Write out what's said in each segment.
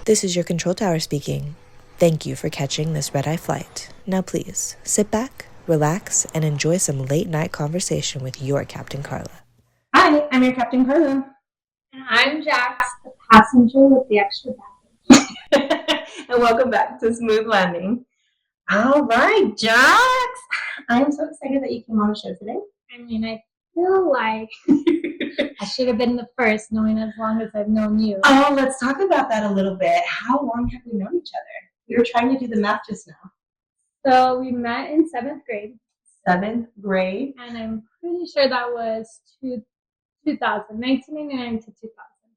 This is your control tower speaking. Thank you for catching this red-eye flight. Now please, sit back, relax, and enjoy some late-night conversation with your Captain Carla. Hi, I'm your Captain Carla. And I'm Jax, the passenger with the extra baggage. And welcome back to Smooth Landing. All right, Jax. I'm so excited that you came on the show today. I mean, I feel like I should have been the first, knowing as long as I've known you. Oh, let's talk about that a little bit. How long have we known each other? We were trying to do the math just now. So we met in 7th grade. 7th grade. And I'm pretty sure that was 1999 to 2000.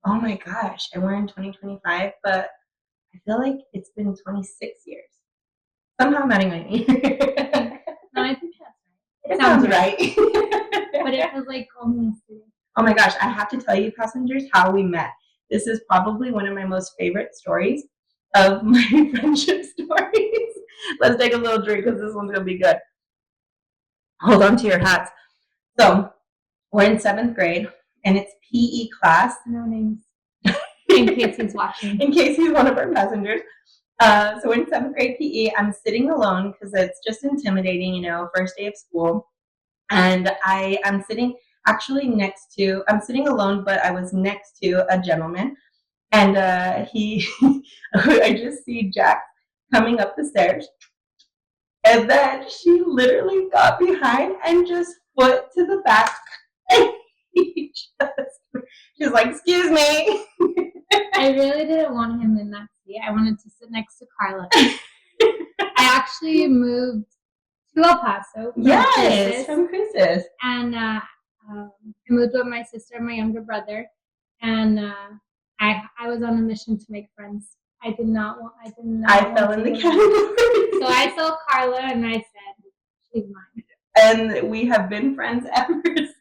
Oh my gosh, and we're in 2025, but I feel like it's been 26 years. Somehow I'm adding my name. No, I think that's right. It sounds right. But it was like almost. Oh my gosh, I have to tell you, passengers, how we met. This is probably one of my most favorite stories of my friendship stories. Let's take a little drink because this one's going to be good. Hold on to your hats. So, we're in 7th grade, and it's PE class. No names. In case he's watching. In case he's one of our passengers. So we're in 7th grade PE. I'm sitting alone because it's just intimidating, first day of school. And I'm sitting I'm sitting alone, but I was next to a gentleman. And I just see Jack coming up the stairs. And then she literally got behind and just foot to the back. And she's like, excuse me. I really didn't want him in that seat. I wanted to sit next to Carla. I actually moved to El Paso. From Cruces. And I moved with my sister and my younger brother. And I was on a mission to make friends. I fell in the category. So I saw Carla and I said, she's mine. And we have been friends ever since.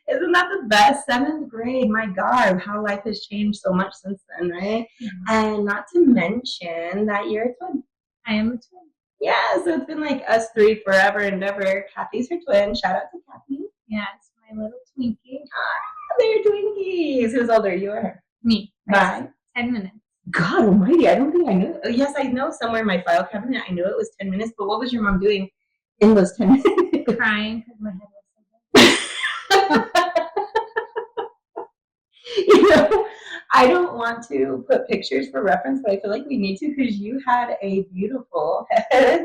Isn't that the best? 7th grade, my God, how life has changed so much since then, right? Mm-hmm. And not to mention that you're a twin. I am a twin. Yeah, so it's been like us three forever and ever. Kathy's her twin. Shout out to Kathy. Yeah, it's my little Twinkie. Ah, they're Twinkies. Who's older, you or her? Me. By 10 minutes. God almighty, I don't think I knew. Yes, I know somewhere in my file cabinet I knew it was 10 minutes, but what was your mom doing in those 10 minutes? Crying because my head was so big. I don't want to put pictures for reference, but I feel like we need to because you had a beautiful head.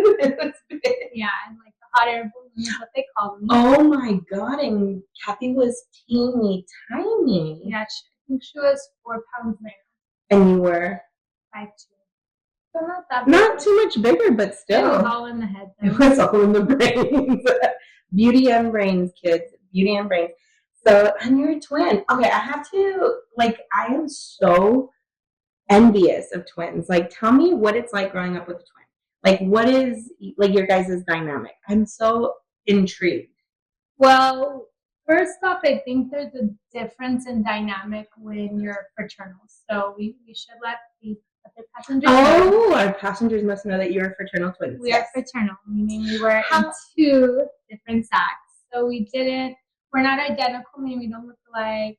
Yeah, and like the hot air balloon is what they call me. Oh my God, and Kathy was teeny tiny. Yeah, I think she was 4 pounds bigger. And you were? 5'2". So not that big. Not too much bigger, but still. It was all in the head, though. It was all in the brains. Beauty and brains, kids. Beauty and brains. So, and you're a twin. Okay, I have to, I am so envious of twins. Tell me what it's like growing up with a twin. What is, your guys' dynamic? I'm so intrigued. Well, first off, I think there's a difference in dynamic when you're fraternal. So we should let the other passengers know. Our passengers must know that you're fraternal twins. We are fraternal, meaning we were in 2 different sacks. So we're not identical, meaning we don't look alike.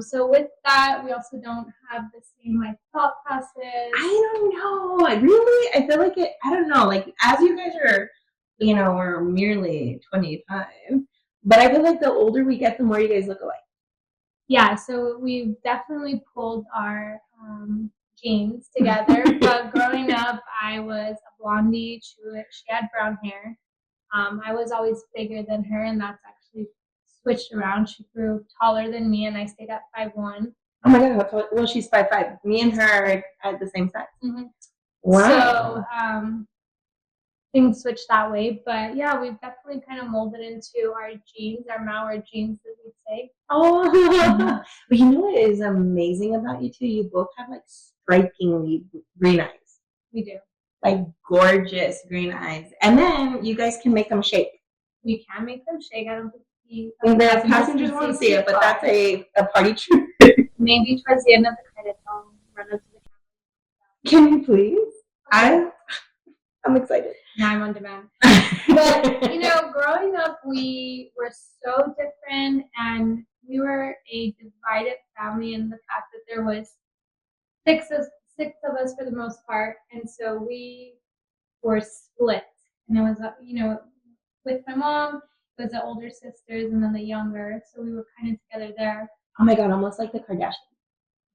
So with that, we also don't have the same thought process. I don't know. Really? I feel like I don't know. As you guys are, we're merely 25. But I feel like the older we get, the more you guys look alike. Yeah, so we've definitely pulled our genes together. But growing up, I was a blondie. She had brown hair. I was always bigger than her, and that's actually switched around. She grew taller than me, and I stayed at 5'1". Oh my God! Well, she's 5'5". Me and her are at the same size. Mm-hmm. Wow. So things switched that way, but yeah, we've definitely kind of molded into our genes, our Mauer genes, as we say. Oh, but you know what is amazing about you two? You both have strikingly green eyes. We do. Gorgeous green eyes, and then you guys can make them shake. We can make them shake. I don't think the passengers won't see it, but that's a party trick. Maybe towards the end of the credits, I'll run up to the camera. Can you please? Okay. I'm excited. Now I'm on demand. But, growing up, we were so different, and we were a divided family in the fact that there was six of us for the most part, and so we were split. And it was, with my mom, it was the older sisters and then the younger, so we were kind of together there. Oh my God, almost like the Kardashians.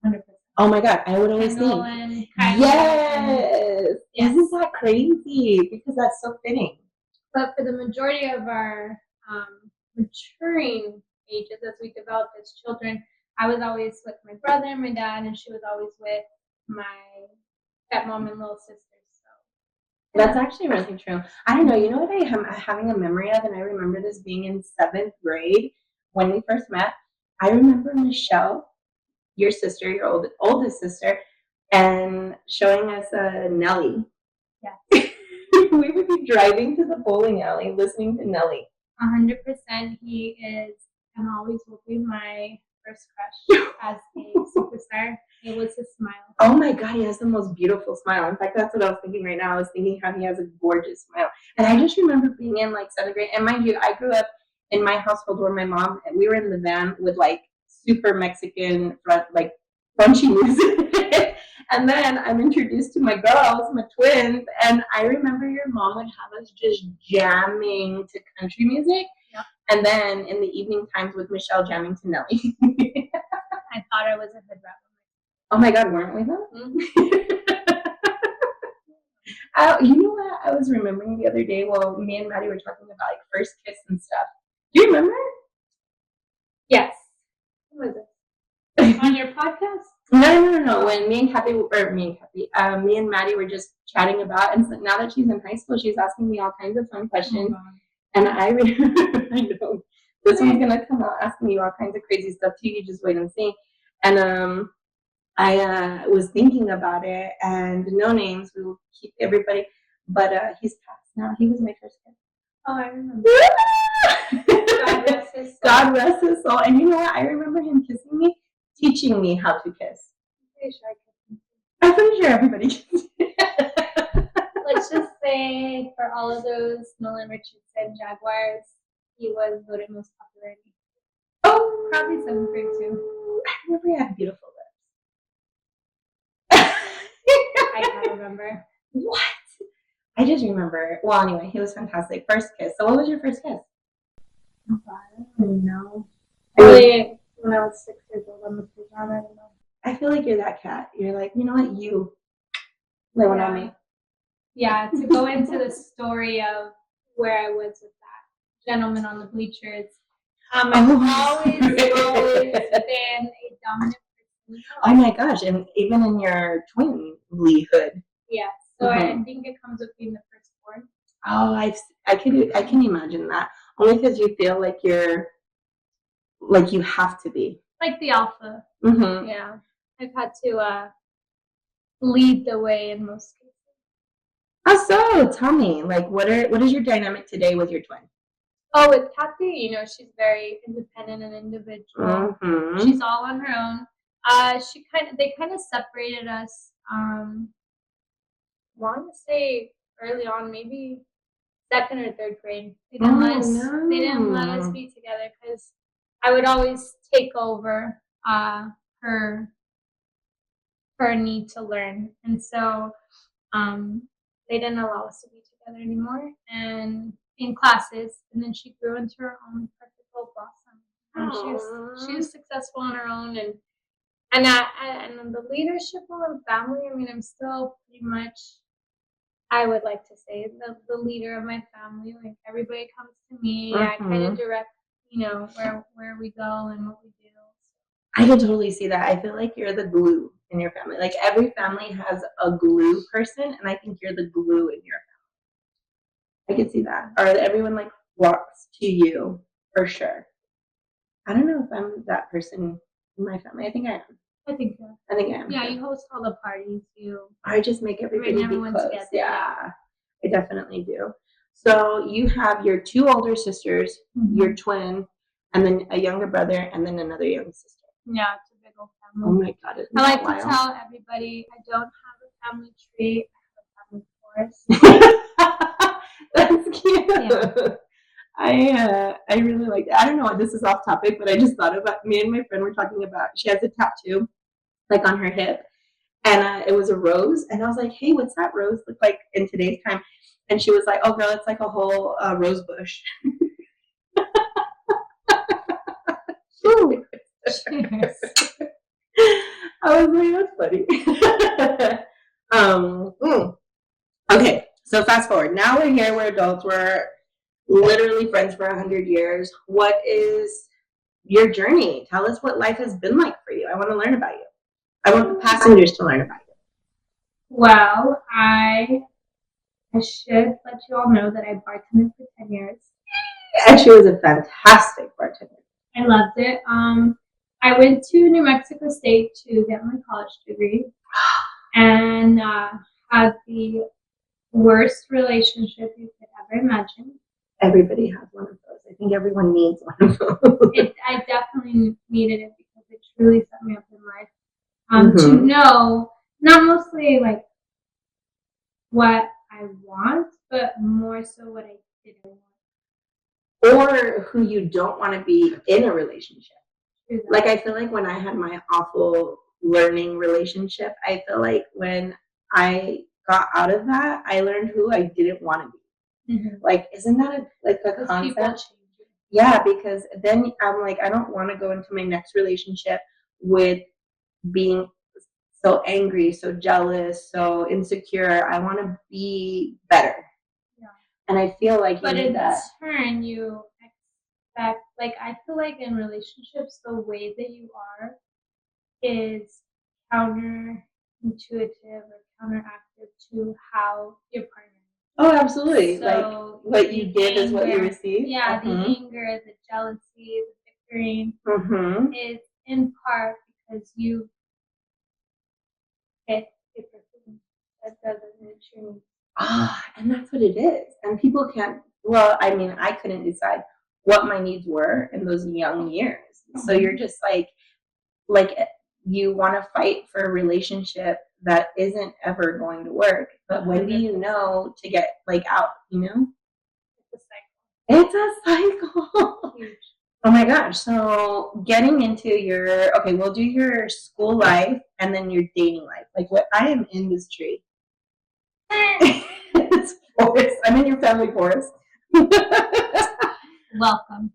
100%. Oh my God, I would always Kendall think. and Kylie. Yes. Yes. Isn't that crazy? Because that's so fitting. But for the majority of our maturing ages, as we developed as children, I was always with my brother and my dad, and she was always with my stepmom and little sisters. So that's actually really true. I don't know. You know what I am having a memory of, and I remember this being in 7th grade when we first met. I remember Michelle, your sister, your oldest sister, and showing us Nelly. Yeah. We would be driving to the bowling alley listening to Nelly. 100%. He is and always will be my first crush as a superstar. It was his smile. Oh my God, he has the most beautiful smile. In fact, that's what I was thinking right now. I was thinking how he has a gorgeous smile. And I just remember being in like 7th grade. And mind you, I grew up in my household where my mom, we were in the van with like super Mexican, like crunchy music. And then I'm introduced to my girls, my twins, and I remember your mom would have us just jamming to country music. Yep. And then in the evening times with Michelle jamming to Nelly. I thought I was a hood rat. Oh my God, weren't we though? Mm-hmm. You know what I was remembering the other day? Well, me and Maddie were talking about like first kiss and stuff. Do you remember? Yes. Who was it? On your podcast? No. When me and Maddie were just chatting about, and so now that she's in high school, she's asking me all kinds of fun questions. Oh, and I know this one's gonna come out asking you all kinds of crazy stuff too. You just wait and see. And I was thinking about it, and no names. We will keep everybody, but he's passed now. He was my first kiss. Oh, I remember. God rest his soul. God rest his soul. And you know what? I remember him kissing me, teaching me how to kiss. I'm pretty sure everybody kissed me. Let's just say for all of those Nolan Richardson Jaguars, he was voted most popular. Oh, probably 7th grade too. I remember he had beautiful lips. I can't remember. What? I just remember. Well, anyway, he was fantastic. First kiss. So, what was your first kiss? Oh God, I don't even know. Really, when I was 6 years old, I'm a kid. I don't know. I feel like you're that cat. You're like, you know what? You lay one on me. Yeah, to go into the story of where I was with that gentleman on the bleachers. I've always been a dominant person. Oh my gosh, and even in your twinlyhood. Yeah, so I think it comes with being the firstborn. Oh, I can imagine that. Only because you feel like you're, like you have to be. Like the alpha. Mm-hmm. Yeah, I've had to lead the way in most cases. Oh, so tell me, like, what is your dynamic today with your twin? Oh, with Kathy, she's very independent and individual. Mm-hmm. She's all on her own. They kind of separated us. Want to say early on, maybe 2nd or 3rd grade. They didn't let us be together because I would always take over her need to learn, and so they didn't allow us to be together anymore. And in classes, and then she grew into her own perfect little blossom. And she was successful on her own, and the leadership of our family. I mean, I'm still pretty much, I would like to say, the leader of my family. Like, everybody comes to me. I kind of direct, where we go and what we do. I can totally see that. I feel like you're the glue in your family. Like, every family has a glue person, and I think you're the glue in your family. I can see that. Or everyone like walks to you for sure. I don't know if I'm that person in my family. I think I am. I think so. I think I am. Yeah, you host all the parties. I just make everybody be close. Together. Yeah, I definitely do. So you have your 2 older sisters, your twin, and then a younger brother, and then another young sister. Yeah, it's a big old family. Oh my God! I like to tell everybody I don't have a family tree. I have a family forest. That's cute. Yeah. I really like that. I don't know why this is off topic, but I just thought about, me and my friend were talking about, she has a tattoo like on her hip. And it was a rose. And I was like, hey, what's that rose look like in today's time? And she was like, oh, girl, it's like a whole rose bush. Ooh, cheers. I was like, that's funny. Okay, so fast forward. Now we're here, we're adults, we're literally friends for 100 years. What is your journey? Tell us what life has been like for you. I want to learn about you. I want the passengers to learn about you. Well, I should let you all know that I bartended for 10 years. And she was a fantastic bartender. I loved it. I went to New Mexico State to get my college degree and had the worst relationship you could ever imagine. Everybody has one of those. I think everyone needs one of those. I definitely needed it because it truly set me up in life. To know, not mostly like what I want, but more so what I didn't want. Or who you don't want to be in a relationship. Exactly. Like, I feel like when I had my awful learning relationship, I feel like when I got out of that, I learned who I didn't want to be. Mm-hmm. Like, isn't that a concept? Yeah, because then I'm like, I don't want to go into my next relationship with being so angry, so jealous, so insecure. I want to be better. Yeah. And I feel like but in turn, you expect, like, I feel like in relationships, the way that you are is counterintuitive or counteractive to how your partner is. Oh, absolutely. So like what you give is what you receive. Yeah, the anger, the jealousy, the bickering is in part because you pick a person that doesn't meet your needs. And that's what it is. And people can't, well, I mean, I couldn't decide what my needs were in those young years. So you're just like you want to fight for a relationship that isn't ever going to work. But when do you know to get like out, you know? It's a cycle. Huge. Oh my gosh. So getting into we'll do your school life and then your dating life. Like what I am in this tree. It's forest. I'm in your family forest. Welcome.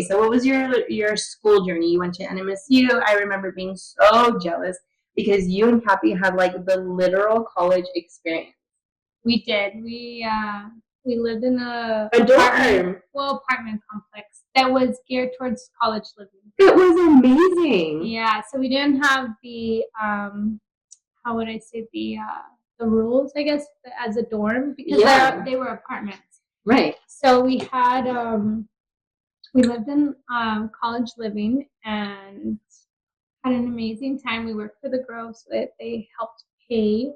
So what was your school journey? You went to NMSU. I remember being so jealous because you and Cappy had like the literal college experience. We did. We lived in a dorm. Apartment complex that was geared towards college living. It was amazing. Yeah, so we didn't have the how would I say the rules, I guess, as a dorm because they were apartments. Right. So we had we lived in college living and had an amazing time. We worked for the girls, so they helped pay.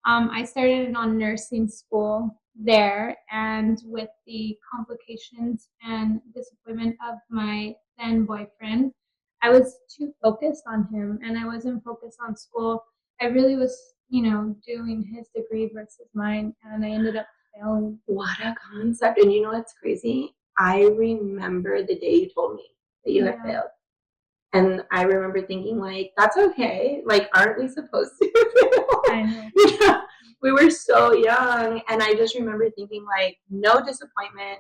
I started on nursing school there, and with the complications and disappointment of my then boyfriend, I was too focused on him, and I wasn't focused on school. I really was, doing his degree versus mine, and I ended up failing. What a concept. And you know what's crazy? I remember the day you told me that you had failed. And I remember thinking, like, that's okay. Like, aren't we supposed to fail? I know. We were so young. And I just remember thinking, like, no disappointment,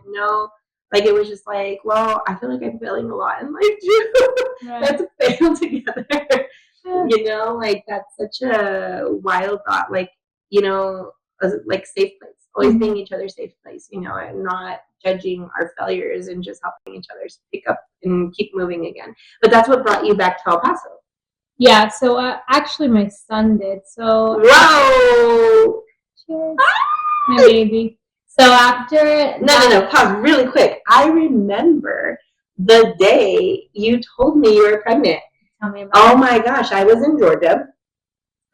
like, it was just like, well, I feel like I'm failing a lot in life, too. Right. Let's fail together. Like, that's such a wild thought. Like, like safe place. Always being each other's safe place, and not judging our failures and just helping each other pick up and keep moving again. But that's what brought you back to El Paso. Yeah, so actually my son did. So whoa! Cheers, my baby. So after no, pause really quick. I remember the day you told me you were pregnant. Tell me about Oh my gosh, I was in Georgia.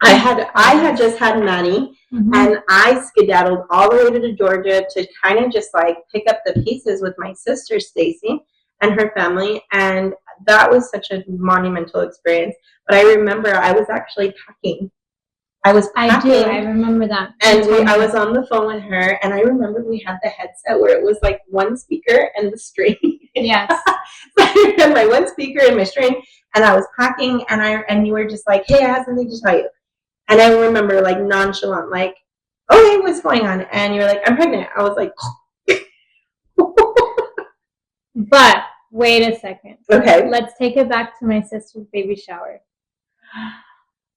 I had just had Maddie, and I skedaddled all the way to Georgia to kind of just like pick up the pieces with my sister Stacy and her family, and that was such a monumental experience. But I remember I was actually packing. I remember that. And I was on the phone with her, and I remember we had the headset where it was like one speaker and the string. Yes. So I had my one speaker and my string, and I was packing, and you were just like, hey, I have something to tell you. And I remember like nonchalant, like, okay, what's going on? And you were like, I'm pregnant. I was like, But wait a second. okay. Let's take it back to my sister's baby shower.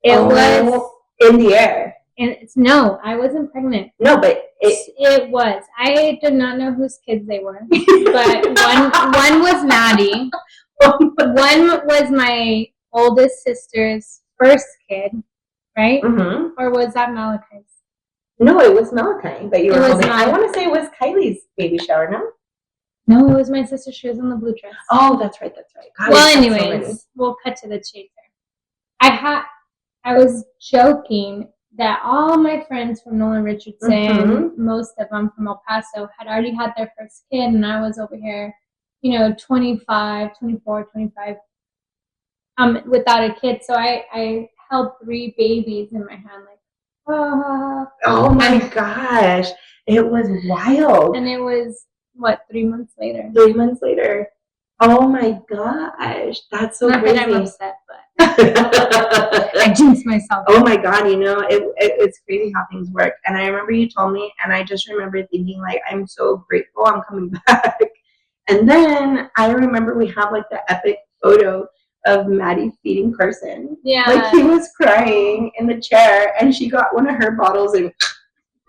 It was in the air. And no, I wasn't pregnant. No, but it was. I did not know whose kids they were. But one was Maddie. One was my oldest sister's first kid, right? Mm-hmm. Or was that Malachi's? No, it was Malachi that you were holding. I want to say it was Kylie's baby shower, no? No, it was my sister. She was in the blue dress. Oh, that's right. God, well, anyways, we'll cut to the chase there. I was joking that all my friends from Nolan Richardson, most of them from El Paso, had already had their first kid, and I was over here, 24, 25, without a kid. So I held 3 babies in my hand, like, oh my gosh, it was wild. And it was, 3 months later? 3 months later. Oh my gosh, that's so crazy. Not that I'm upset, but I jinxed myself. Oh my God, it's crazy how things work. And I remember you told me, and I just remember thinking, like, I'm so grateful I'm coming back. And then I remember we have like the epic photo of Maddie feeding Carson. Yeah. Like he was crying in the chair, and she got one of her bottles and.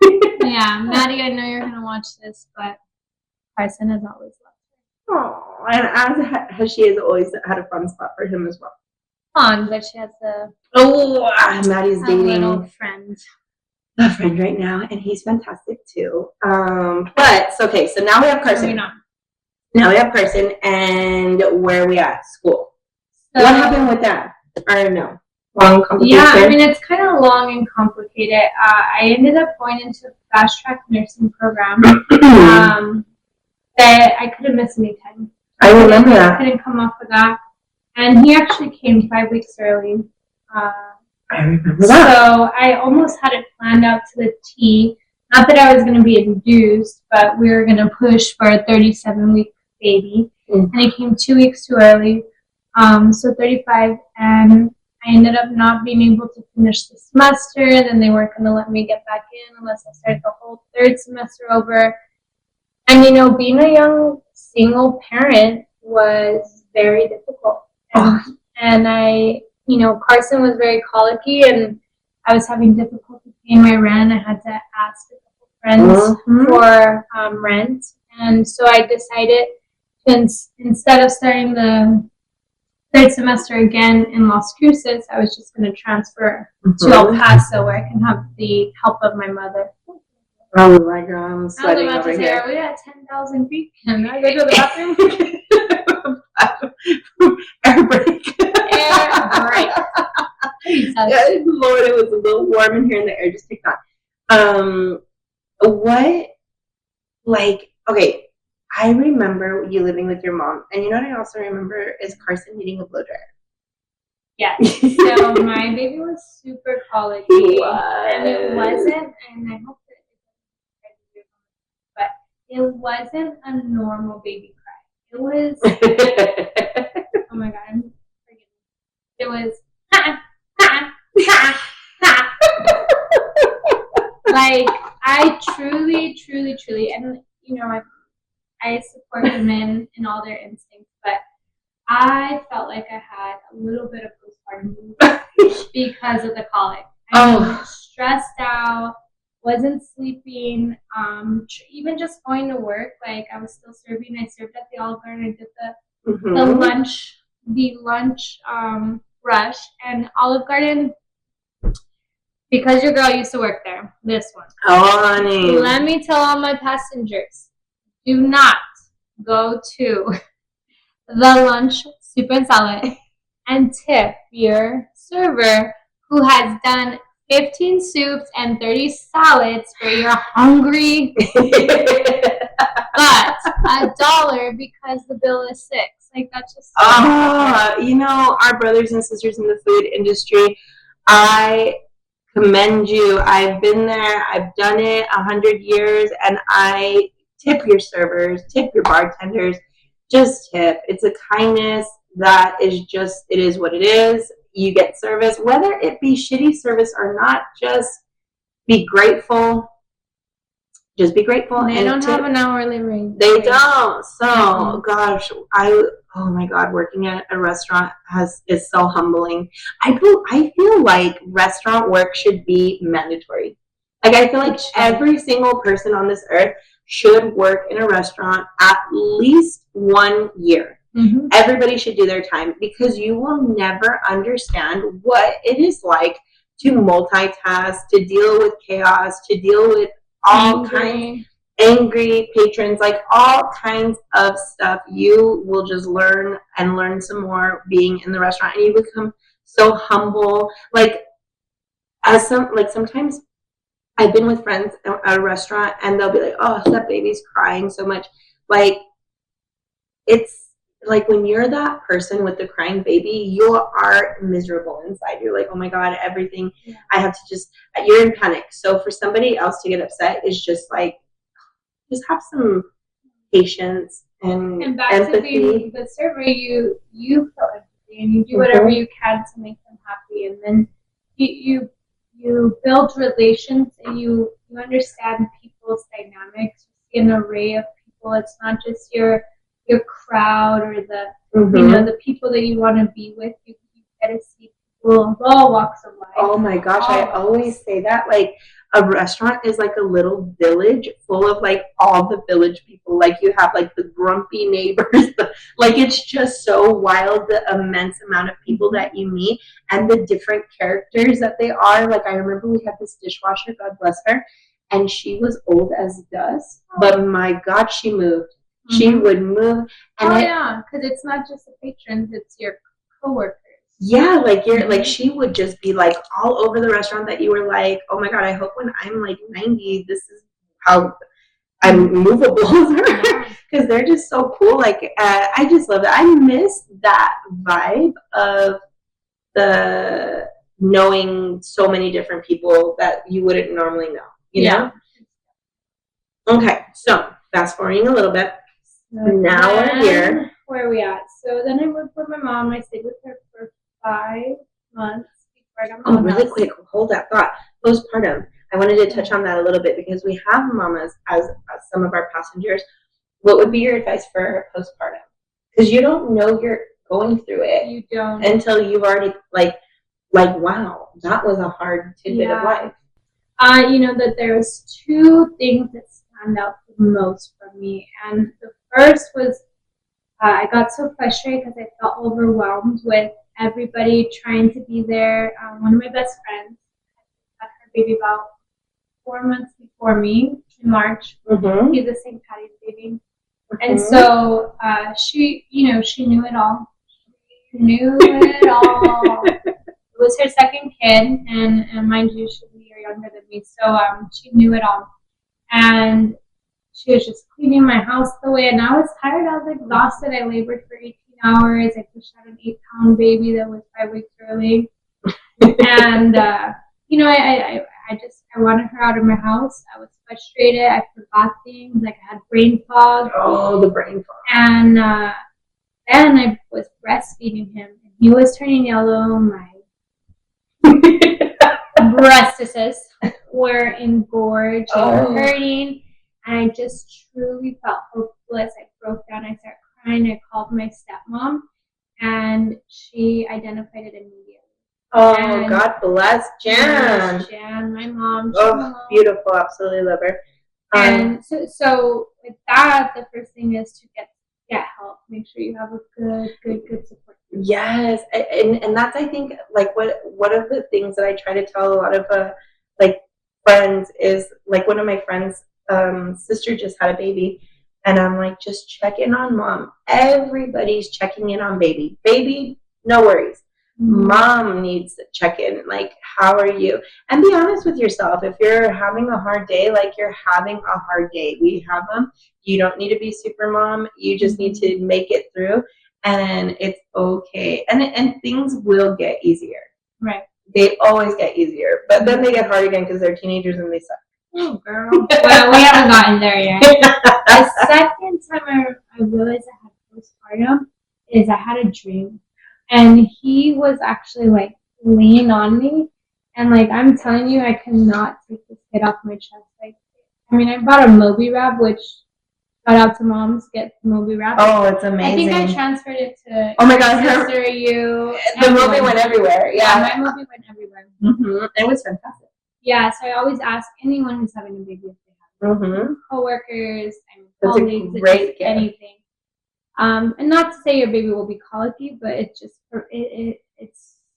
Yeah, Maddie, I know you're gonna watch this, but Carson has always loved her. Oh, and as she has always had a fun spot for him as well. Fun, but she has Maddie's dating little friend. A friend right now, and he's fantastic too. But okay, so now we have Carson. Now we have Carson, and where are we at? School. So, what happened with that? Or no? Long, complicated? Yeah, I mean, it's kind of long and complicated. I ended up going into a fast track nursing program that I could have missed any time. I remember that. I couldn't come off of that. And he actually came 5 weeks early. I remember that. So I almost had it planned out to the T. Not that I was going to be induced, but we were going to push for a 37-week baby. And he came 2 weeks too early. So 35, and I ended up not being able to finish the semester. Then they weren't going to let me get back in unless I started the whole 3rd semester over. And, being a young single parent was very difficult. And I, Carson was very colicky, and I was having difficulty paying my rent. I had to ask a couple friends for rent. And so I decided to, instead of starting the 3rd semester again in Las Cruces, I was just going to transfer to El Paso, where I can have the help of my mother. Oh my God, I'm sweating over here. Are we at 10,000 feet? Can I go to the bathroom? Air break. Lord, it was a little warm in here, and the air just kicked on. Okay, I remember you living with your mom, and what I also remember is Carson needing a blow dryer. Yes. So my baby was super colicky, and it wasn't, and I hope that but it wasn't a normal baby cry. It was, oh my God, I'm forgetting. It was, like, I truly, and I support women in all their instincts, but I felt like I had a little bit of postpartum because of the colic. I was stressed out, wasn't sleeping, even just going to work, like I was still serving. I served at the Olive Garden. I did the lunch rush, and Olive Garden, because your girl used to work there, this one. Oh, honey. Let me tell all my passengers, do not go to the lunch soup and salad and tip your server who has done 15 soups and 30 salads for your hungry but $1 because the bill is $6. Like, that's just our brothers and sisters in the food industry, I commend you. I've been there, I've done it 100 years, and I tip your servers, tip your bartenders. just tip. It's a kindness that is just, it is what it is. You get service, whether it be shitty service or not, just be grateful. Just be grateful. They don't have an hourly rate. They don't. So, gosh, oh my God, working at a restaurant is so humbling. I feel like restaurant work should be mandatory. Like, I feel like every single person on this earth should work in a restaurant at least 1 year. Mm-hmm. Everybody should do their time, because you will never understand what it is like to multitask, to deal with chaos, to deal with all kinds, angry patrons, like all kinds of stuff. You will just learn and learn some more being in the restaurant, and you become so humble. Like, sometimes I've been with friends at a restaurant, and they'll be like, "Oh, that baby's crying so much." Like, it's like when you're that person with the crying baby, you are miserable inside. You're like, oh my God, everything. I have to you're in panic. So for somebody else to get upset is just like, just have some patience and back empathy. To being the server, you feel empathy, and you do whatever you can to make them happy, and then you build relations, and you understand people's dynamics. You see an array of people. It's not just your crowd or the the people that you want to be with. You get to see people of all walks of life. Oh my gosh, I always say that. Like, a restaurant is like a little village full of like all the village people. Like, you have like the grumpy neighbors. Like, it's just so wild, the immense amount of people that you meet and the different characters that they are. Like, I remember we had this dishwasher, God bless her, and she was old as dust, but my God, she moved. She would move. And because it's not just the patrons, it's your coworkers. Yeah, like like she would just be like all over the restaurant, that you were like, oh my God, I hope when I'm like 90, this is how I'm movable as her, because they're just so cool. Like, I just love it. I miss that vibe of the knowing so many different people that you wouldn't normally know, you know? Okay, so fast forwarding a little bit. Now we're here. Where are we at? So then I moved with my mom. I stayed with her for 5 months before I got my really quick, hold that thought. Postpartum. I wanted to touch on that a little bit, because we have mamas as some of our passengers. What would be your advice for postpartum? Because you don't know you're going through it. You don't. Until you've already, like wow, that was a hard tidbit of life. That there's 2 things that stand out the most for me. And the first was I got so frustrated because I felt overwhelmed with everybody trying to be there. One of my best friends had her baby about 4 months before me in March. He's a St. Patty's baby. And so she knew it all. She knew it all. It was her second kid, and mind you, she's a year younger than me. So she knew it all. And she was just cleaning my house the way, and I was tired. I was exhausted. I labored for 18 hours. I pushed out an 8-pound baby that was 5 weeks early. And, I wanted her out of my house. I was frustrated. I forgot things. Like, I had brain fog. Oh, the brain fog. And then I was breastfeeding him. And he was turning yellow. My breastises were engorged and hurting. And I just truly felt hopeless. I broke down. I started crying. I called my stepmom, and she identified it immediately. Oh, and God bless Jan. Jan, my mom. Beautiful. Absolutely love her. And so with that, the first thing is to get help. Make sure you have a good support group. Yes, and that's, I think, like one of the things that I try to tell a lot of friends is, like, one of my friends' sister just had a baby, and I'm like, just check in on mom. Everybody's checking in on baby. Baby, no worries. Mom needs to check in, like, how are you? And be honest with yourself. If you're having a hard day, like, you're having a hard day. We have them. You don't need to be super mom. You just need to make it through, and it's okay. And things will get easier. Right. They always get easier, but then they get hard again because they're teenagers and they suck. Oh, girl. Well, we haven't gotten there yet. The second time I realized I had postpartum is I had a dream, and he was actually like leaning on me, and like I'm telling you, I cannot take this kid off my chest. Like, I mean, I bought a Moby wrap, which shout out to moms, get Moby wrap. Oh, it's amazing. I think I transferred it to oh my god, sister, you. The movie went everywhere. Yeah, my movie went everywhere. Mm-hmm. It was fantastic. Yeah, so I always ask anyone who's having a baby if they have coworkers, That's colleagues, a great gift. anything. And not to say your baby will be colicky, but it's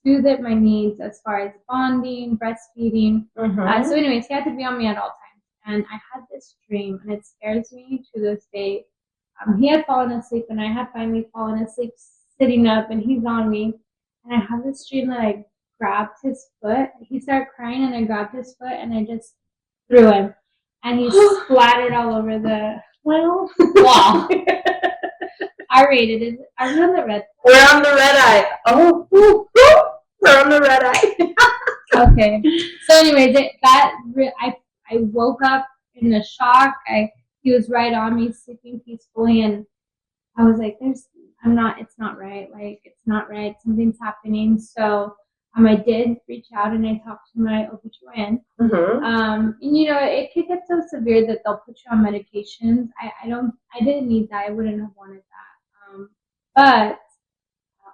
soothed my needs as far as bonding, breastfeeding. So anyways, he had to be on me at all times. And I had this dream, and it scares me to this day. He had fallen asleep, and I had finally fallen asleep sitting up, and he's on me. And I had this dream that I grabbed his foot. He started crying, and I grabbed his foot, and I just threw him. And he splattered all over the wall. R-rated. Are we on the red? We're on the red eye. Oh, we're on the red eye. Okay. So anyways, I woke up in a shock. He was right on me, sleeping peacefully, and I was like, it's not right. Like, it's not right. Something's happening. So I did reach out, and I talked to my OBGYN. And you know, it could get so severe that they'll put you on medications. I didn't need that. I wouldn't have wanted that. But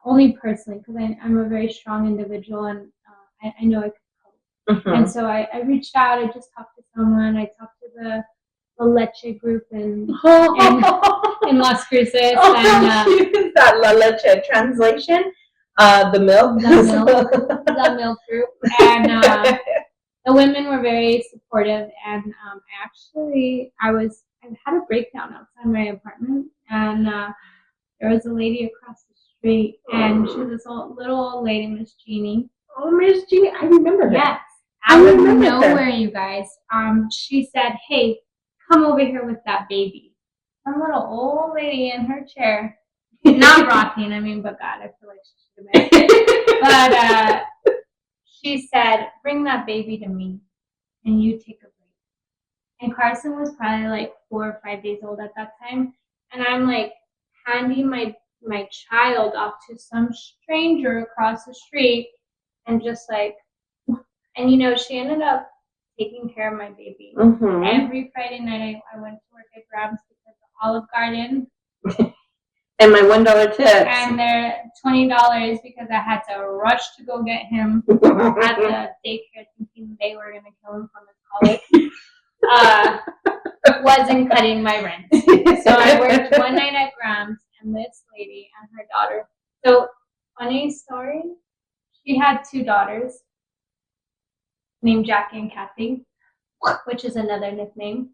only personally, because I'm a very strong individual, and I know I could cope. And so I reached out. I just talked to someone. I talked to the Leche group in Las Cruces. And that La Leche translation. The milk group, and the women were very supportive. And I had a breakdown outside my apartment, and there was a lady across the street, and she was this little old lady, Miss Jeannie. Oh, Miss Jeannie, I remember her. Yes, out of nowhere, you guys. She said, "Hey, come over here with that baby." Some little old lady in her chair, not rocking. But God, I feel like she should have been. But she said, "Bring that baby to me, and you take a break." And Carson was probably like 4 or 5 days old at that time, and I'm like handing my child off to some stranger across the street, and just like, and you know, she ended up taking care of my baby. Every Friday night I went to work at Grabs because of Olive Garden. And my $1 tips. And they're $20 because I had to rush to go get him at the daycare, thinking they were going to kill him from his colic. Wasn't cutting my rent. So I worked one night at Grams, and this lady and her daughter. So, funny story, she had 2 daughters named Jackie and Kathy, which is another nickname.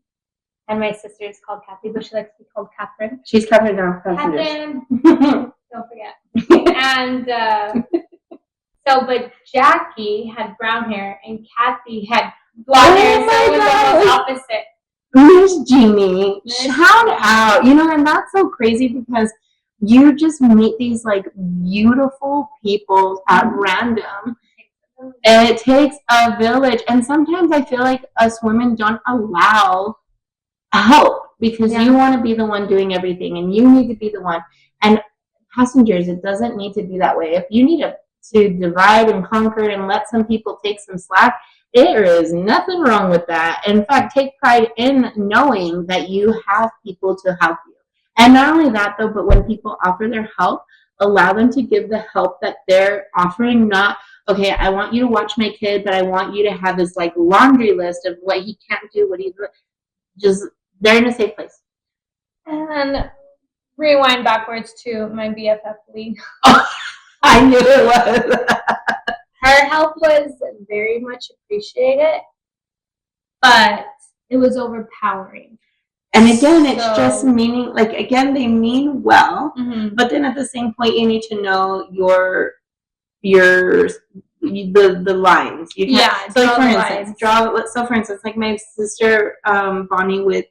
And my sister is called Kathy, but she likes to be called Catherine. She's Catherine now. Catherine. Don't forget. And but Jackie had brown hair, and Kathy had blonde hair, so it was almost opposite. Miss Jeannie, shout out. You know, and that's so crazy because you just meet these like beautiful people at random. And it takes a village. And sometimes I feel like us women don't allow help because you want to be the one doing everything, and you need to be the one. And passengers, it doesn't need to be that way. If you need to divide and conquer and let some people take some slack, there is nothing wrong with that. In fact, take pride in knowing that you have people to help you. And not only that, though, but when people offer their help, allow them to give the help that they're offering. Not, okay, I want you to watch my kid, but I want you to have this like laundry list of what he can't do, what he's just, they're in a safe place. And rewind backwards to my BFF Lee. Oh, I knew it was. Her help was very much appreciated, but it was overpowering. And again, it's just meaning, like, again, they mean well, but then at the same point, you need to know the lines. You can't, so like, for instance, like my sister Bonnie with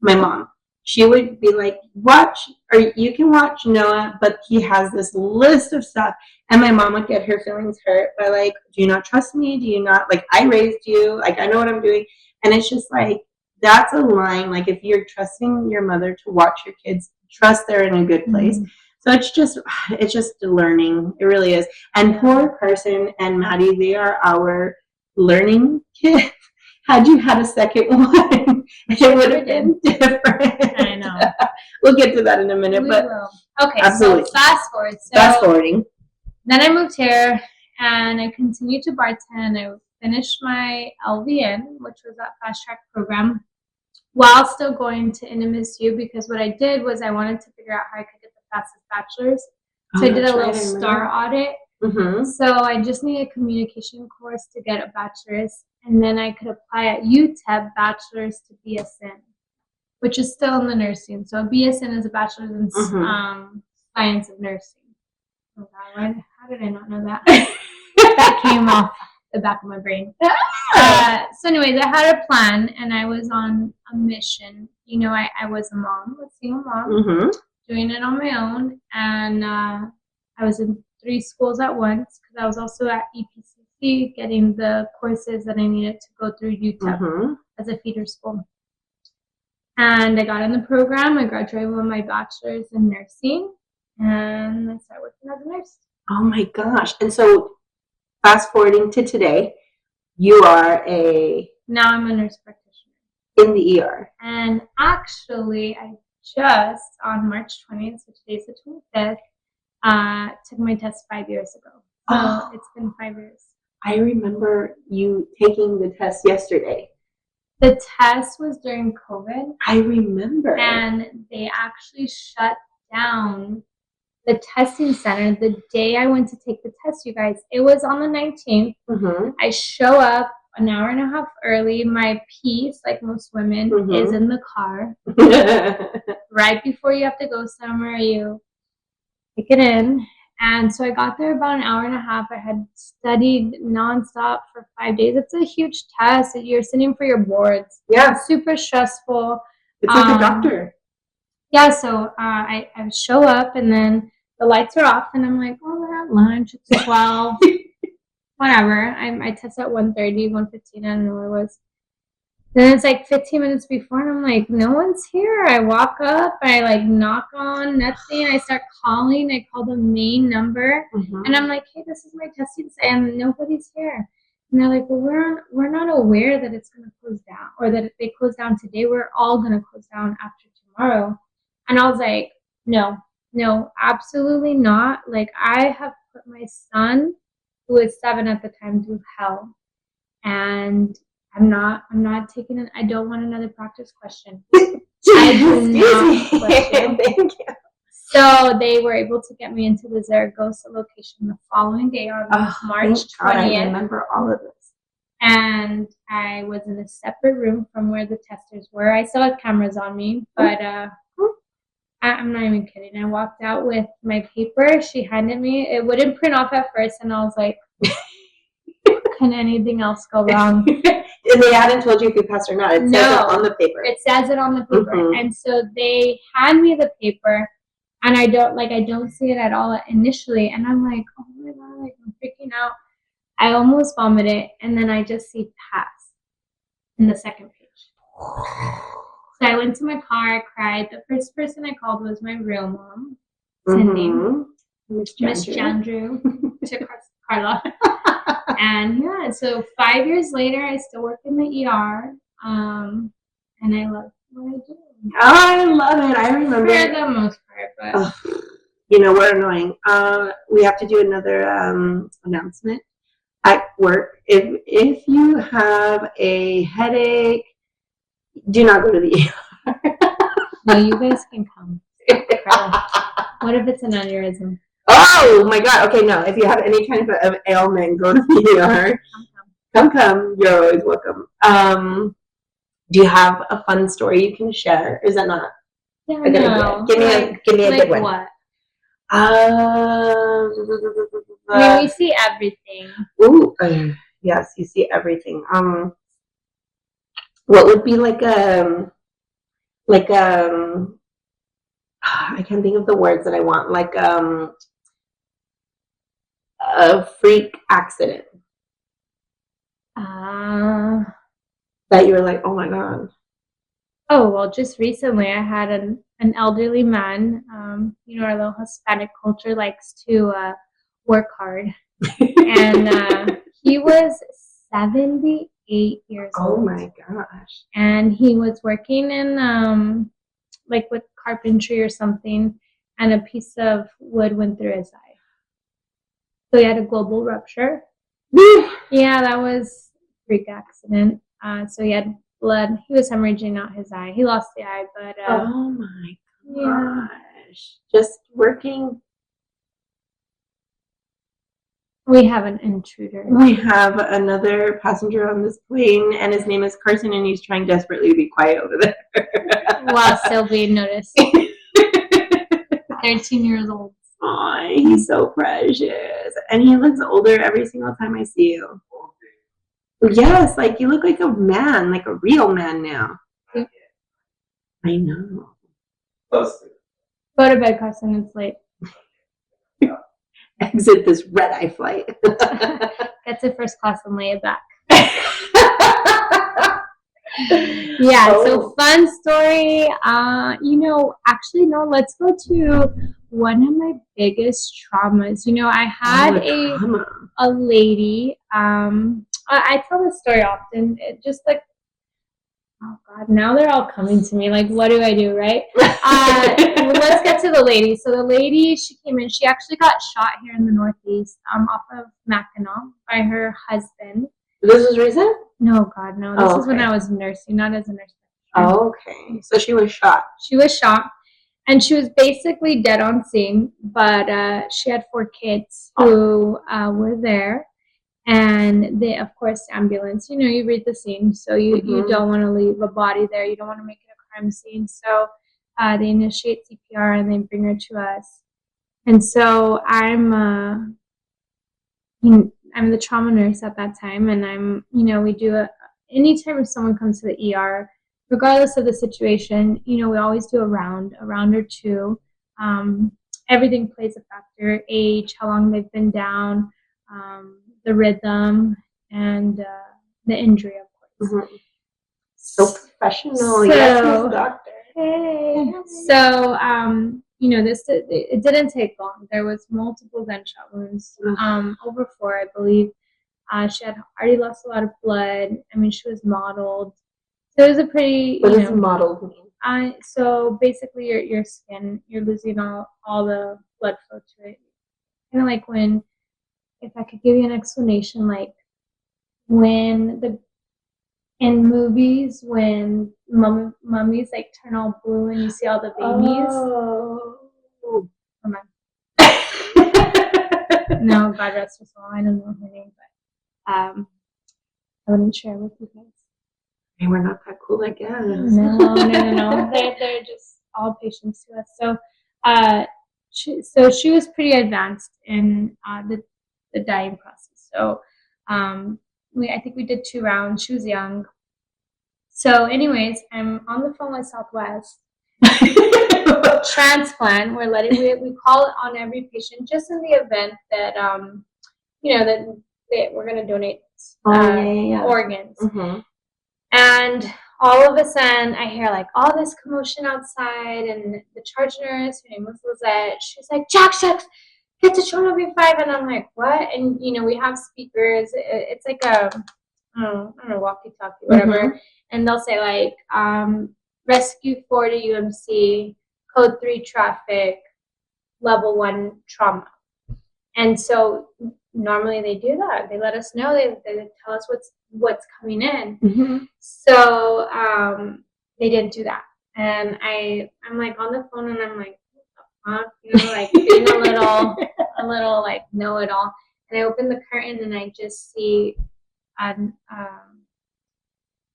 my mom, she would be like, watch, or you can watch Noah, but he has this list of stuff. And my mom would get her feelings hurt by like, do you not trust me? Do you not, like, I raised you, like, I know what I'm doing. And it's just like, that's a line. Like, if you're trusting your mother to watch your kids, trust they're in a good place. So it's just learning. It really is. And poor Carson and Maddie, they are our learning kids. Had you had a second one, it would have been different. I know. We'll get to that in a minute, but will. Okay, absolutely. so fast forward. Fast forwarding. Then I moved here and I continued to bartend. I finished my LVN, which was that fast track program, while still going to NMSU, because what I did was I wanted to figure out how I could get the fastest bachelor's. So I did a little STAR audit. Mm-hmm. So I just needed a communication course to get a bachelor's, and then I could apply at UTEP bachelor's to BSN, which is still in the nursing. So a BSN is a bachelor's in science of nursing. Oh God, how did I not know that? That came off the back of my brain. So anyways, I had a plan and I was on a mission. You know, I was a mom, a single mom, doing it on my own. And I was in 3 schools at once because I was also at EPCC getting the courses that I needed to go through UTEP as a feeder school. And I got in the program. I graduated with my bachelor's in nursing. And I started working as a nurse. Oh my gosh. And so fast forwarding to today, you are now I'm a nurse practitioner. In the ER. And actually, I just, on March 20th, so today's the 25th, took my test 5 years ago. So it's been 5 years. I remember you taking the test yesterday. The test was during COVID. I remember. And they actually shut down the testing center the day I went to take the test, you guys. It was on the 19th. I show up an hour and a half early. My piece, like most women, is in the car. Right before you have to go somewhere, you take it in. And so I got there about an hour and a half. I had studied nonstop for 5 days. It's a huge test. You're sitting for your boards. Yeah. It's super stressful. It's like a doctor. Yeah, so I show up and then the lights are off and I'm like, oh, we're at lunch. It's 12. Whatever. I test at 1:30, 1:15. I don't know where it was. Then it's like 15 minutes before and I'm like, no one's here. I walk up. I like knock on nothing. I start calling. I call the main number and I'm like, hey, this is my testing site and nobody's here. And they're like, well, we're not aware that it's going to close down or that if they close down today, we're all going to close down after tomorrow. And I was like, no, absolutely not. Like, I have put my son, who was 7 at the time, through hell. And I'm not taking it. I don't want another practice question. I do not question. Thank you. So they were able to get me into the Zaragoza location the following day on March 20th. I remember all of this. And I was in a separate room from where the testers were. I still had cameras on me, but I'm not even kidding. I walked out with my paper. She handed me. It wouldn't print off at first, and I was like, can anything else go wrong? And they hadn't told you if you passed or not. It says it on the paper. It says it on the paper. And so they hand me the paper, and I don't see it at all initially. And I'm like, oh my God, like, I'm freaking out. I almost vomited, and then I just see pass in the second page. So I went to my car, I cried. The first person I called was my real mom, Cindy, Miss Jandrew, to Carla. And yeah, so 5 years later, I still work in the ER, and I love what I do. I love it. I remember. For the most part, but we're annoying. We have to do another announcement at work. If you have a headache, do not go to the ER. No, you guys can come. What if it's an aneurysm? Oh my God. Okay, no. If you have any kind of ailment, go to the ER. Come. You're always welcome. Do you have a fun story you can share? Is that not Yeah, a good idea? Give me a good one. What? I mean, we see everything. Ooh, yes, you see everything. What would be like I can't think of the words that I want. Like a freak accident. That you were like, oh my God. Oh, well, just recently I had an elderly man. Our little Hispanic culture likes to work hard. And he was 78 years old. Oh my gosh. And he was working in like with carpentry or something, and a piece of wood went through his eye. So he had a global rupture. Yeah, that was a freak accident. So he had blood. He was hemorrhaging out his eye. He lost the eye, but Oh my yeah. gosh. Just working. We have an intruder. We have another passenger on this plane, and his name is Carson, and he's trying desperately to be quiet over there. While still being noticed. 13 years old. Aw, he's so precious. And he looks older every single time I see you. Yes, like you look like a man, like a real man now. Yep. I know. Go to bed, Carson. It's late. Exit this red-eye flight. Get to first class and lay it back. Yeah, so fun story. Actually, no, let's go to one of my biggest traumas. I had a lady, I tell this story often. It just like, oh God, now they're all coming to me. Like, what do I do, right? Let's get to the lady. So the lady, she came in. She actually got shot here in the Northeast, off of Mackinac by her husband. This was recent? No, God, no. This is when I was nursing, not as a nurse. Oh, okay. So she was shot. She was shot, and she was basically dead on scene. But she had 4 kids who were there. And they, of course, ambulance, you read the scene, so you don't want to leave a body there. You don't want to make it a crime scene. So they initiate CPR and they bring her to us. And so I'm the trauma nurse at that time, and we do anytime someone comes to the ER, regardless of the situation, we always do a round or two. Everything plays a factor: age, how long they've been down, the rhythm, and the injury, of course. So professional. Yes, Miss Doctor. Hey. So, it didn't take long. There was multiple gunshot wounds, over 4, I believe. She had already lost a lot of blood. I mean, she was mottled. So it was a pretty. What does mottled mean? So basically, your skin, you're losing all the blood flow to it. Kind of like when. If I could give you an explanation, like in movies when mummies like turn all blue and you see all the babies. Oh, come on. No, God rest her soul. I don't know her name, but I wouldn't share with you guys. Hey, we're not that cool, I guess. No. They're just all patients to us. So she was pretty advanced in the dying process. So I think we did 2 rounds. She was young. So anyways, I'm on the phone with Southwest. Transplant. We call it on every patient just in the event that that we're going to donate organs. Mm-hmm. And all of a sudden, I hear like all this commotion outside, and the charge nurse, her name was Lizette, she's like, Jack, get to trauma B5, and I'm like, what? And we have speakers. It's like I don't know, walkie-talkie, whatever, and they'll say like, rescue 4 to UMC, code 3 traffic, level 1 trauma. And so normally they do that. They let us know. They tell us what's coming in. Mm-hmm. So they didn't do that, and I'm like on the phone, and I'm like, like being a little like know-it-all. And I open the curtain, and I just see an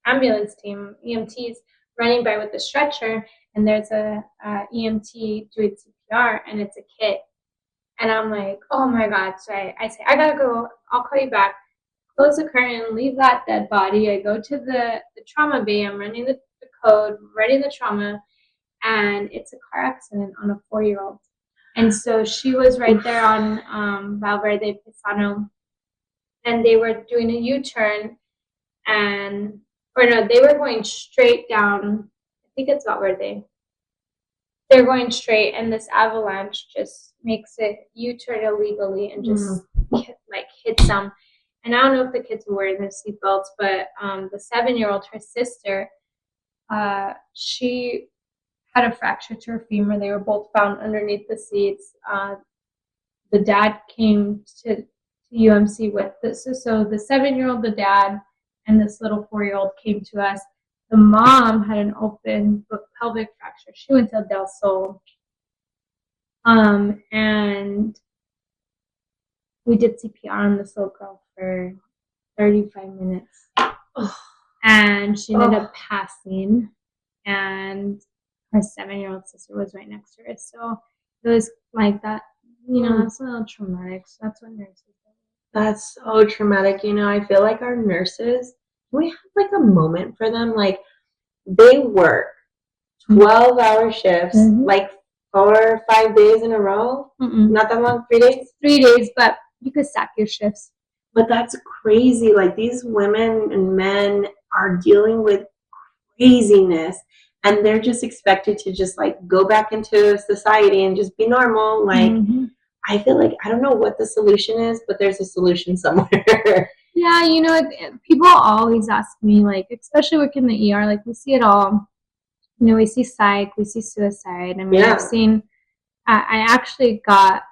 ambulance team, EMTs, running by with the stretcher, and there's a EMT doing CPR, and it's a kid. And I'm like, oh my God. So I say, I gotta go, I'll call you back. Close the curtain, leave that dead body. I go to the trauma bay, I'm running the code, writing the trauma, and it's a car accident on a 4-year-old. And so she was right there on Valverde Pisano, and they were doing a U-turn, they were going straight down, I think it's about REDEYE. They're going straight, and this avalanche just makes it U-turn illegally and just hits them. And I don't know if the kids were wearing their seatbelts, but the 7-year-old, her sister, she had a fracture to her femur. They were both found underneath the seats. The dad came to UMC with this. So the 7-year-old, the dad, and this little 4-year-old came to us. The mom had an open pelvic fracture. She went to Del Sol. And we did CPR on this little girl for 35 minutes. And she ended up passing. And her 7-year-old sister was right next to her. So it was like that. You know, that's a little traumatic. So that's what nurses do. That's so traumatic. You know, I feel like our nurses, we have like a moment for them. Like, they work 12-hour shifts, like 4 or 5 days in a row. Not that long, 3 days? 3 days, but you could stack your shifts. But that's crazy. Like, these women and men are dealing with craziness, and they're just expected to just like go back into society and just be normal. Like, I feel like, I don't know what the solution is, but there's a solution somewhere. Yeah, you know, people always ask me, like, especially working in the ER, like, we see it all. You know, we see psych, we see suicide. I mean, I've seen, I actually got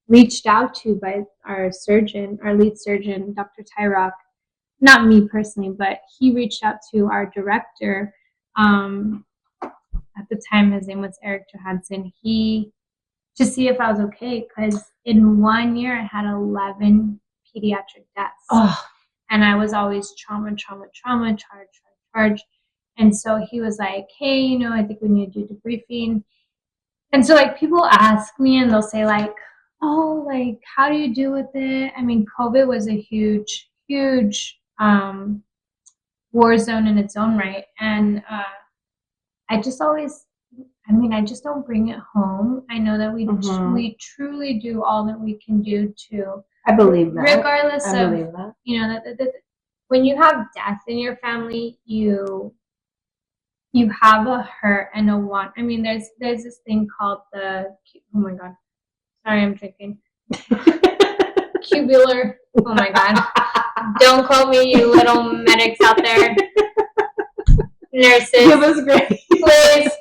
reached out to by our surgeon, our lead surgeon, Dr. Tyrock. Not me personally, but he reached out to our director. At the time, his name was Eric Johansson. To see if I was okay, because in 1 year I had 11 pediatric deaths. And I was always trauma, charge. And so he was like, hey, you know, I think we need to do debriefing. And so, like, people ask me and they'll say, like, oh, like, how do you deal with it? I mean, COVID was a huge war zone in its own right. And I just don't bring it home. I know that we truly do all that we can do to. I believe that. Regardless of, you know, that when you have death in your family, you have a hurt and a want. I mean, there's this thing called oh my God. Sorry, I'm drinking. Cubular. Oh my God. Don't quote me, you little medics out there. Nurses. It was great. Please.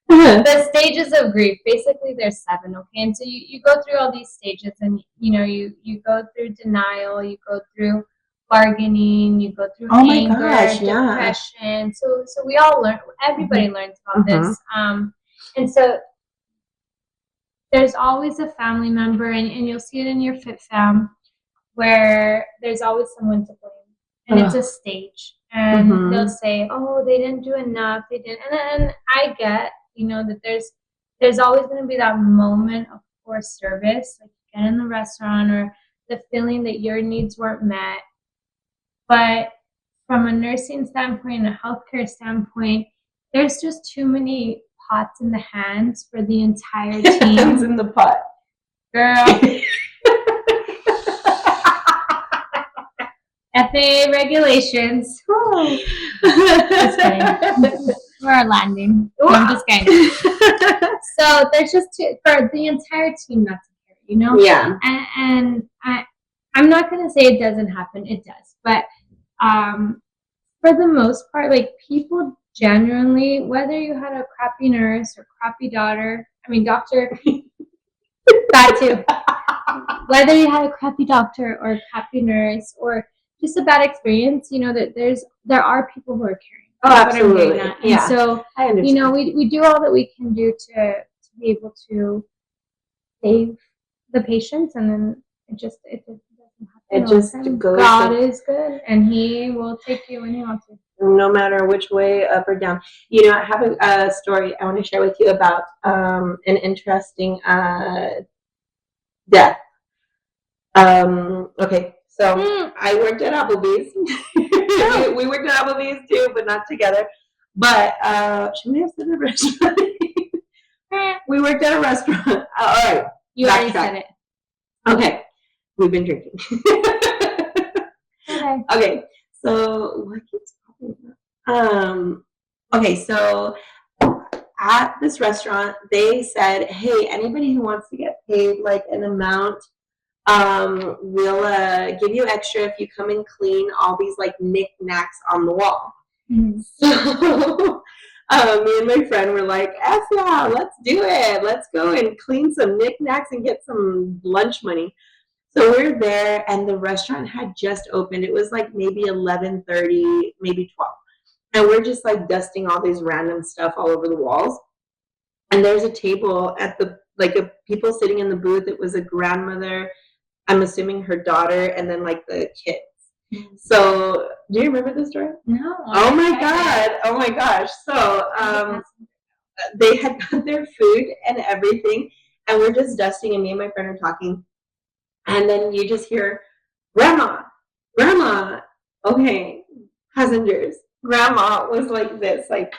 The stages of grief, basically there's 7, okay? And so you go through all these stages, and you know, you go through denial, you go through bargaining, you go through anger, depression. So we all learn, everybody learns about this. And so there's always a family member, and you'll see it in your fit fam, where there's always someone to blame. And it's a stage. And they'll say, oh, they didn't do enough, they didn't. And I get, you know, that there's always going to be that moment of poor service, like you get in the restaurant, or the feeling that your needs weren't met. But from a nursing standpoint, a healthcare standpoint, there's just too many pots in the hands for the entire team. Hands in the pot. Girl. FAA regulations. Just kidding. We're landing. I'm just kidding. So there's just for the entire team not to care, you know? Yeah. And I'm not going to say it doesn't happen. It does. But for the most part, like, people genuinely, whether you had a crappy nurse or crappy doctor, that too. Whether you had a crappy doctor or a crappy nurse or just a bad experience, you know, that there are people who are caring. Oh, absolutely. And so, you know, we do all that we can do to be able to save the patients, and then it doesn't happen. It just goes. God is good, and He will take you when He wants to. No matter which way, up or down. You know, I have a story I want to share with you about an interesting death. Okay. So I worked at Applebee's. we worked at Applebee's too, but not together. But should we have said a restaurant? We worked at a restaurant. All right. You already said it. Okay. We've been drinking. Okay. Okay. So what keeps popping up? Okay, so at this restaurant, they said, hey, anybody who wants to get paid like an amount, we'll give you extra if you come and clean all these like knickknacks on the wall. So me and my friend were like, F yeah, let's do it. Let's go and clean some knickknacks and get some lunch money. So we're there, and the restaurant had just opened. It was like maybe 11:30, maybe 12. And we're just like dusting all these random stuff all over the walls. And there's a table at the, like, a people sitting in the booth. It was a grandmother, I'm assuming her daughter, and then like the kids. So do you remember this story? No. Oh my God. Oh my gosh. So they had got their food and everything, and we're just dusting, and me and my friend are talking. And then you just hear, Grandma, Grandma. Okay, passengers. Grandma was like this, like,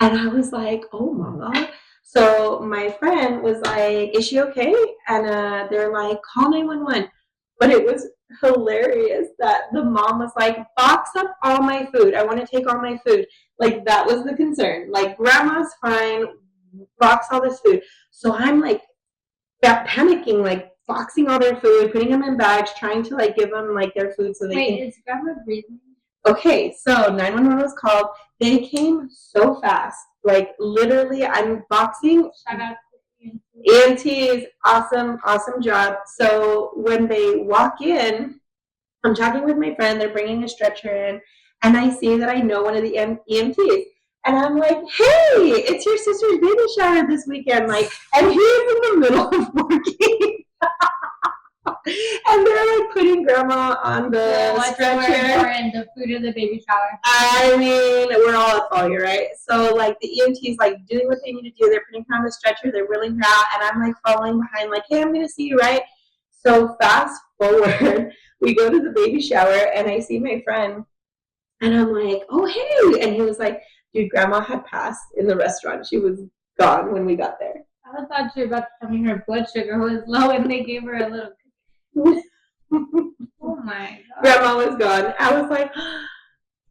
and I was like, oh Mama. So my friend was like, is she okay? And they're like, call 911. But it was hilarious that the mom was like, box up all my food. I want to take all my food. Like, that was the concern. Like, grandma's fine, box all this food. So I'm like panicking, like boxing all their food, putting them in bags, trying to like give them like their food so they can. Wait, is grandma breathing? Okay, so 911 was called. They came so fast. Like, literally, I'm boxing. Shout out to EMTs, awesome, awesome job. So when they walk in, I'm talking with my friend. They're bringing a stretcher in, and I see that I know one of the EMTs. And I'm like, hey, it's your sister's baby shower this weekend. Like, and he's in the middle of working. And they're like putting grandma on the stretcher. And the food of the baby shower. I mean, we're all at fault here, right? So like the EMT's like doing what they need to do. They're putting her on the stretcher. They're wheeling her out, and I'm like following behind, like, hey, I'm gonna see you, right? So fast forward, we go to the baby shower, and I see my friend, and I'm like, oh hey, and he was like, dude, grandma had passed in the restaurant. She was gone when we got there. I thought you were about to tell me her blood sugar was low, and they gave her a little. Oh my God. Grandma was gone. I was like,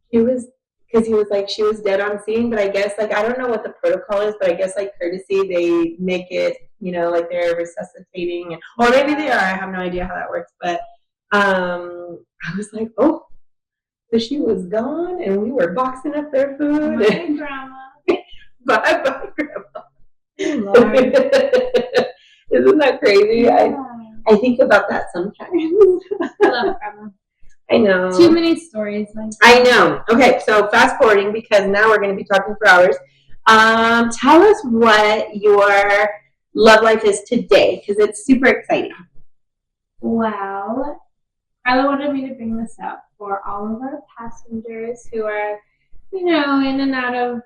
he was, because he was like, she was dead on scene. But I guess, like, I don't know what the protocol is, but I guess, like, courtesy, they make it, you know, like they're resuscitating, or maybe they are. I have no idea how that works. But I was like, oh, so she was gone, and we were boxing up their food. Bye, grandma. Bye, grandma. Lord. Isn't that crazy? Yeah. I think about that sometimes. I love grandma. I know. Too many stories. Like I know. Okay, so fast forwarding, because now we're going to be talking for hours. Tell us what your love life is today, because it's super exciting. Well, Carla wanted me to bring this up for all of our passengers who are, you know, in and out of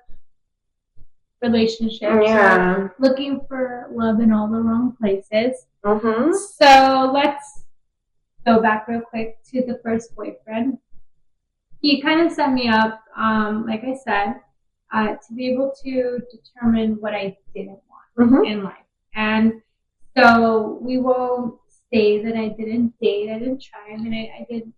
relationships, Yeah. looking for love in all the wrong places. Mm-hmm. So let's go back real quick to the first boyfriend. He kind of set me up, like I said, to be able to determine what I didn't want in life. And so we won't say that I didn't date, I didn't try. I mean, I did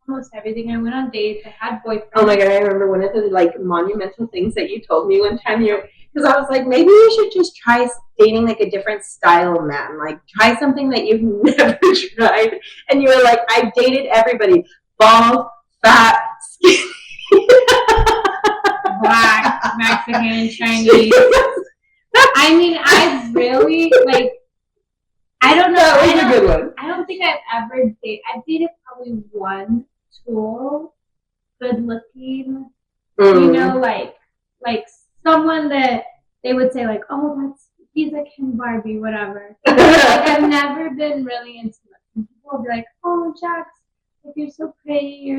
almost everything. I went on dates, I had boyfriends. Oh my God, I remember one of the like monumental things that you told me one time. Because I was like, maybe you should just try dating like a different style of man. Like, try something that you've never tried. And you were like, I dated everybody. Bald, fat, skinny. Black, Mexican, Chinese. I mean, I really, like, I don't know. That was a good one. I don't think I've ever dated. I've dated probably one tall, good looking, you know, like someone that they would say like, oh, he's a Ken Barbie, whatever. Like, I've never been really into it. People will be like, oh, Jax, like, you're so pretty,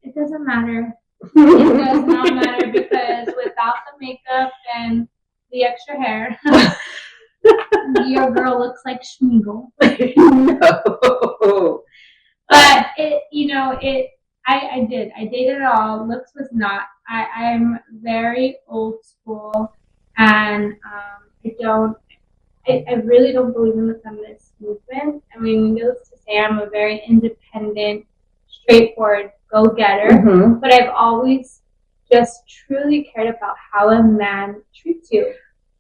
it doesn't matter. It does not matter, because without the makeup and the extra hair, your girl looks like Schmeagol. No. But I dated it all. Looks was not. I'm very old school, and I really don't believe in the feminist movement. I mean, needless to say, I'm a very independent, straightforward go-getter. But I've always just truly cared about how a man treats you.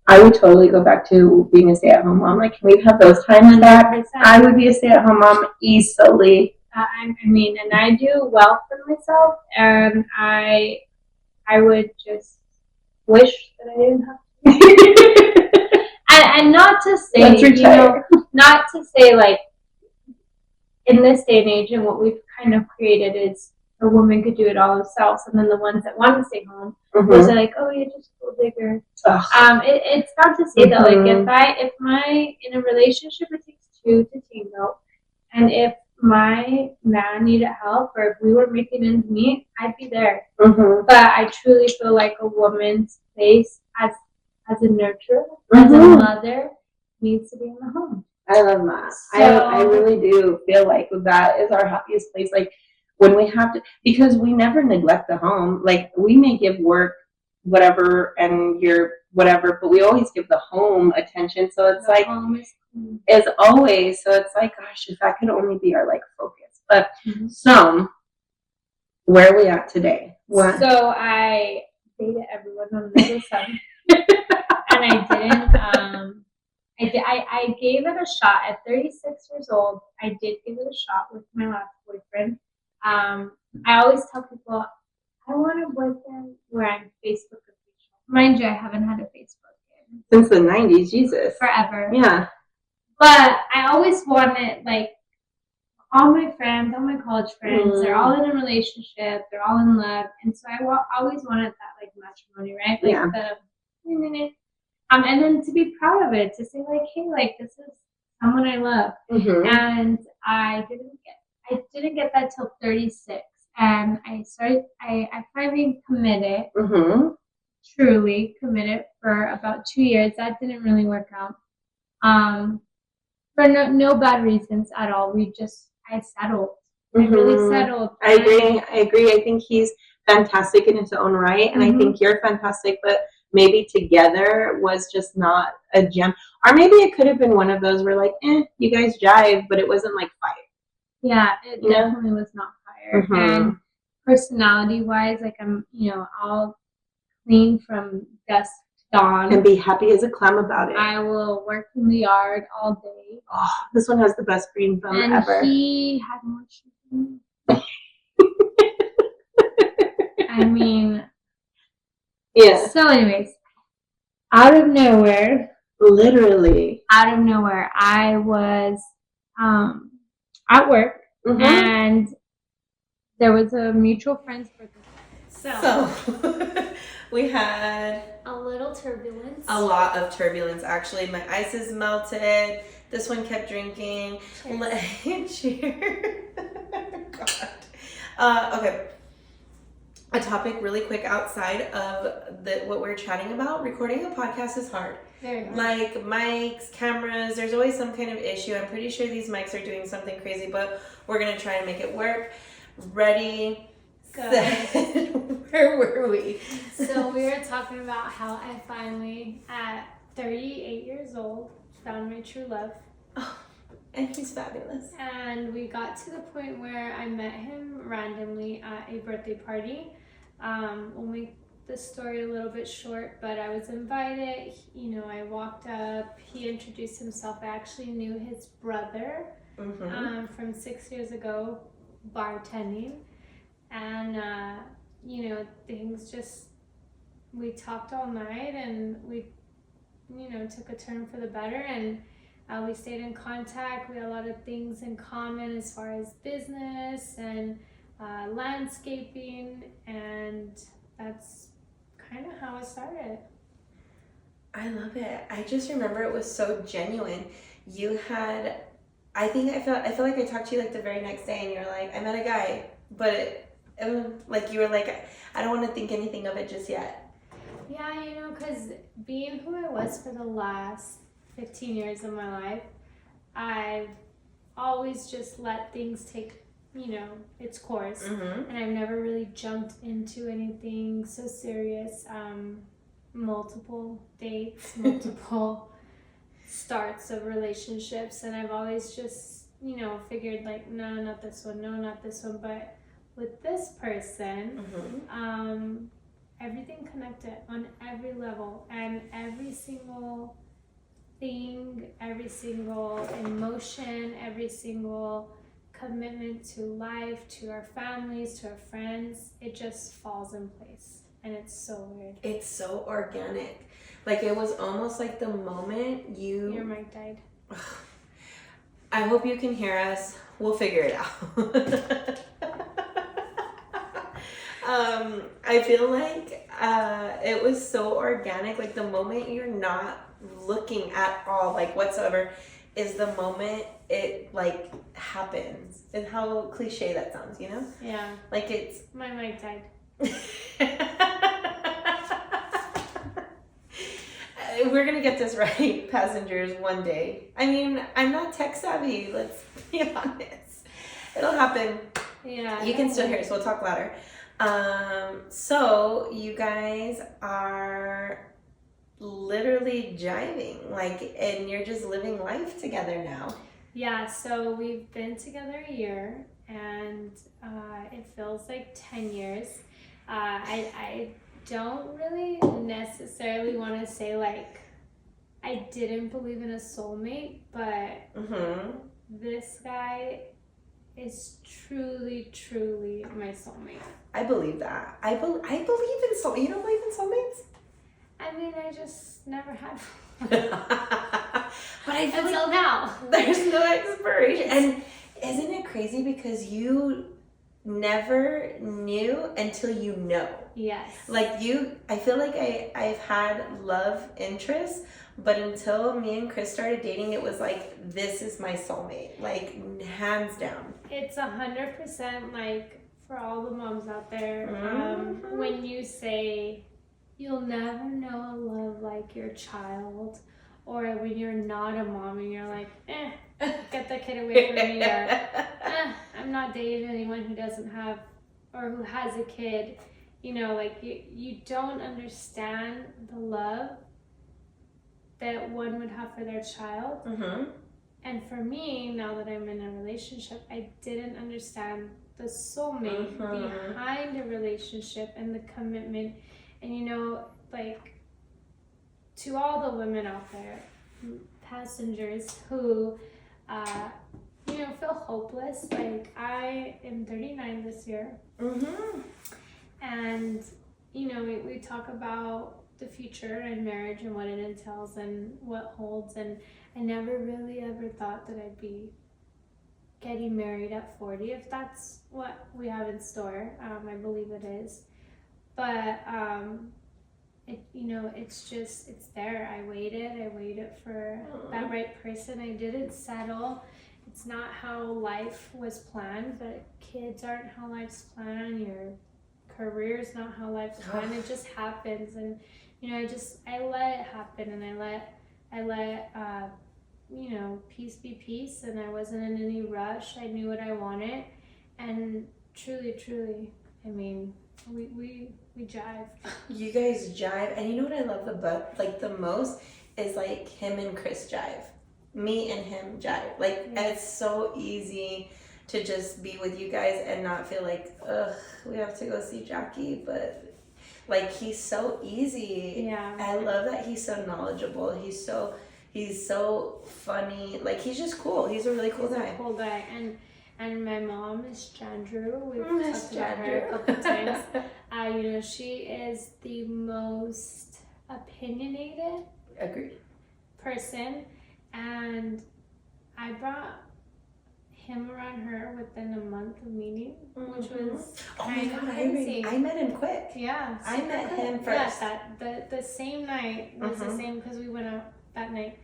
I would totally go back to being a stay-at-home mom. Like, can we have those times back? 100%. I would be a stay-at-home mom easily. I mean, and I do well for myself, and I would just wish that I didn't have to. and not to say, not to say like in this day and age, and what we've kind of created is a woman could do it all themselves, and then the ones that want to stay home, those are like, oh, you just go bigger. It's not to say that like if my in a relationship it takes two to tango, and if my man needed help or if we were making ends meet, I'd be there. But I truly feel like a woman's place as a nurturer, as a mother, needs to be in the home. I love that. So, I really do feel like that is our happiest place. Like when we have to, because we never neglect the home. Like we may give work whatever and your whatever, but we always give the home attention. So it's like, as always. So it's like, gosh, if that could only be our like focus. But so, where are we at today? What? So I dated everyone on the sun, and I didn't. I gave it a shot at 36 years old. I did give it a shot with my last boyfriend. I always tell people I want a boyfriend where I'm Facebook official. Mind you, I haven't had a Facebook yet. Since the 90s, Jesus. Forever. Yeah. But I always wanted, like, all my friends, all my college friends, they're all in a relationship, they're all in love. And so I always wanted that, like, matrimony, right? Like, and then to be proud of it, to say, like, hey, like, this is someone I love. And I didn't get that till 36. And I finally committed, truly committed for about 2 years. That didn't really work out. For no bad reasons at all. I settled. I really settled. I agree. I think he's fantastic in his own right. And I think you're fantastic, but maybe together was just not a gem. Or maybe it could have been one of those where like, you guys jive, but it wasn't like fire. Yeah, it definitely was not fire. And personality-wise, like I'm, all clean from dusk to dawn. And be happy as a clam about it. I will work in the yard all day. Oh, this one has the best green thumb ever. And he had more shit than me. I mean... Yeah. So anyways, out of nowhere, literally out of nowhere, I was at work and there was a mutual friend's birthday. So we had a little turbulence. A lot of turbulence, actually. My ice is melted. This one kept drinking. Cheers. God. Okay. A topic really quick outside of what we're chatting about. Recording a podcast is hard. Very hard. Like mics, cameras, there's always some kind of issue. I'm pretty sure these mics are doing something crazy, but we're going to try and make it work. Ready, set. Where were we? So we were talking about how I finally, at 38 years old, found my true love. Oh, and he's fabulous. And we got to the point where I met him randomly at a birthday party. We'll make the story a little bit short, but I was invited. I walked up. He introduced himself. I actually knew his brother from 6 years ago, bartending. And, things just, we talked all night and we, took a turn for the better. And we stayed in contact. We had a lot of things in common as far as business and landscaping, and that's kind of how it started. I love it. I just remember it was so genuine. You had, I feel like I talked to you like the very next day, and you were like, I met a guy, but like you were like, I don't want to think anything of it just yet. Yeah, because being who I was for the last 15 years of my life, I've always just let things take, its course. And I've never really jumped into anything so serious. Multiple dates, multiple starts of relationships, and I've always just, figured like, no, not this one, no, not this one. But with this person, everything connected on every level, and every single thing, every single emotion, every single commitment to life, to our families, to our friends, it just falls in place. And it's so weird. It's so organic. Like, it was almost like the moment Your mic died. I hope you can hear us. We'll figure it out. I feel like it was so organic. Like, the moment you're not looking at all, like, whatsoever, is the moment it, like, happens. And how cliche that sounds, you know? Yeah. Like, it's... My mic died. We're gonna get this right, passengers, one day. I mean, I'm not tech savvy, let's be honest. It'll happen. Yeah. You can still hear us, we'll talk louder. So you guys are literally jiving, like, and you're just living life together now. Yeah, so we've been together a year, and it feels like 10 years. I don't really necessarily want to say, like, I didn't believe in a soulmate, but this guy is truly, truly my soulmate. I believe that. I believe in soulmates. You don't believe in soulmates? I mean, I just never had one. But I feel Until like now. there's no expiration. And isn't it crazy because you never knew until you know? Yes. Like I feel like I've had love interests, but until me and Chris started dating, it was like, this is my soulmate, like, hands down. It's 100% like, for all the moms out there, when you say you'll never know a love like your child, or when you're not a mom and you're like, get the kid away from me, or I'm not dating anyone who doesn't have or who has a kid. You know, like, you don't understand the love that one would have for their child. And for me, now that I'm in a relationship, I didn't understand the soulmate behind a relationship and the commitment. And, you know, like, to all the women out there, passengers who, you know, feel hopeless. Like, I am 39 this year. And, you know, we talk about the future and marriage and what it entails and what holds. And I never really ever thought that I'd be getting married at 40, if that's what we have in store. I believe it is. But, you know, it's there. I waited for that right person. I didn't settle. It's not how life was planned, but kids aren't how life's planned. Your career is not how life's planned. It just happens. And, you know, I let it happen, and I let you know, peace be peace, and I wasn't in any rush. I knew what I wanted, and truly, I mean, we jive. You guys jive, and you know what I love the most is, like, him and Chris jive. Me and him jive. Like, it's so easy to just be with you guys and not feel like, ugh, we have to go see Jackie, but, like, he's so easy. Yeah. I love that he's so knowledgeable. He's so funny. Like, he's just cool. He's a really cool guy. Cool guy. And my mom is Chandru. We've talked about her a couple times. You know, she is the most opinionated person, and I brought him around her within a month of meeting, which was kind of crazy. I met him quick. Yeah, I met him first. Yeah, the same night was the same, because we went out that night,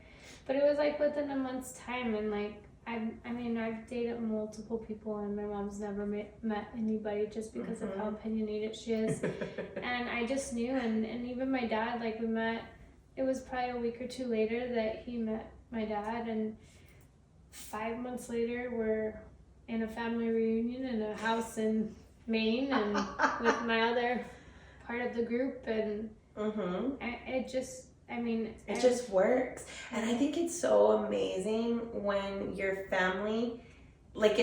but it was like within a month's time. And, like, I mean, I've dated multiple people, and my mom's never met anybody just because of how opinionated she is. And I just knew, and even my dad, like, we met, it was probably a week or two later that he met my dad, and 5 months later we're in a family reunion in a house in Maine, and with my other part of the group, and it just, I mean, it just works. And I think it's so amazing when your family, like,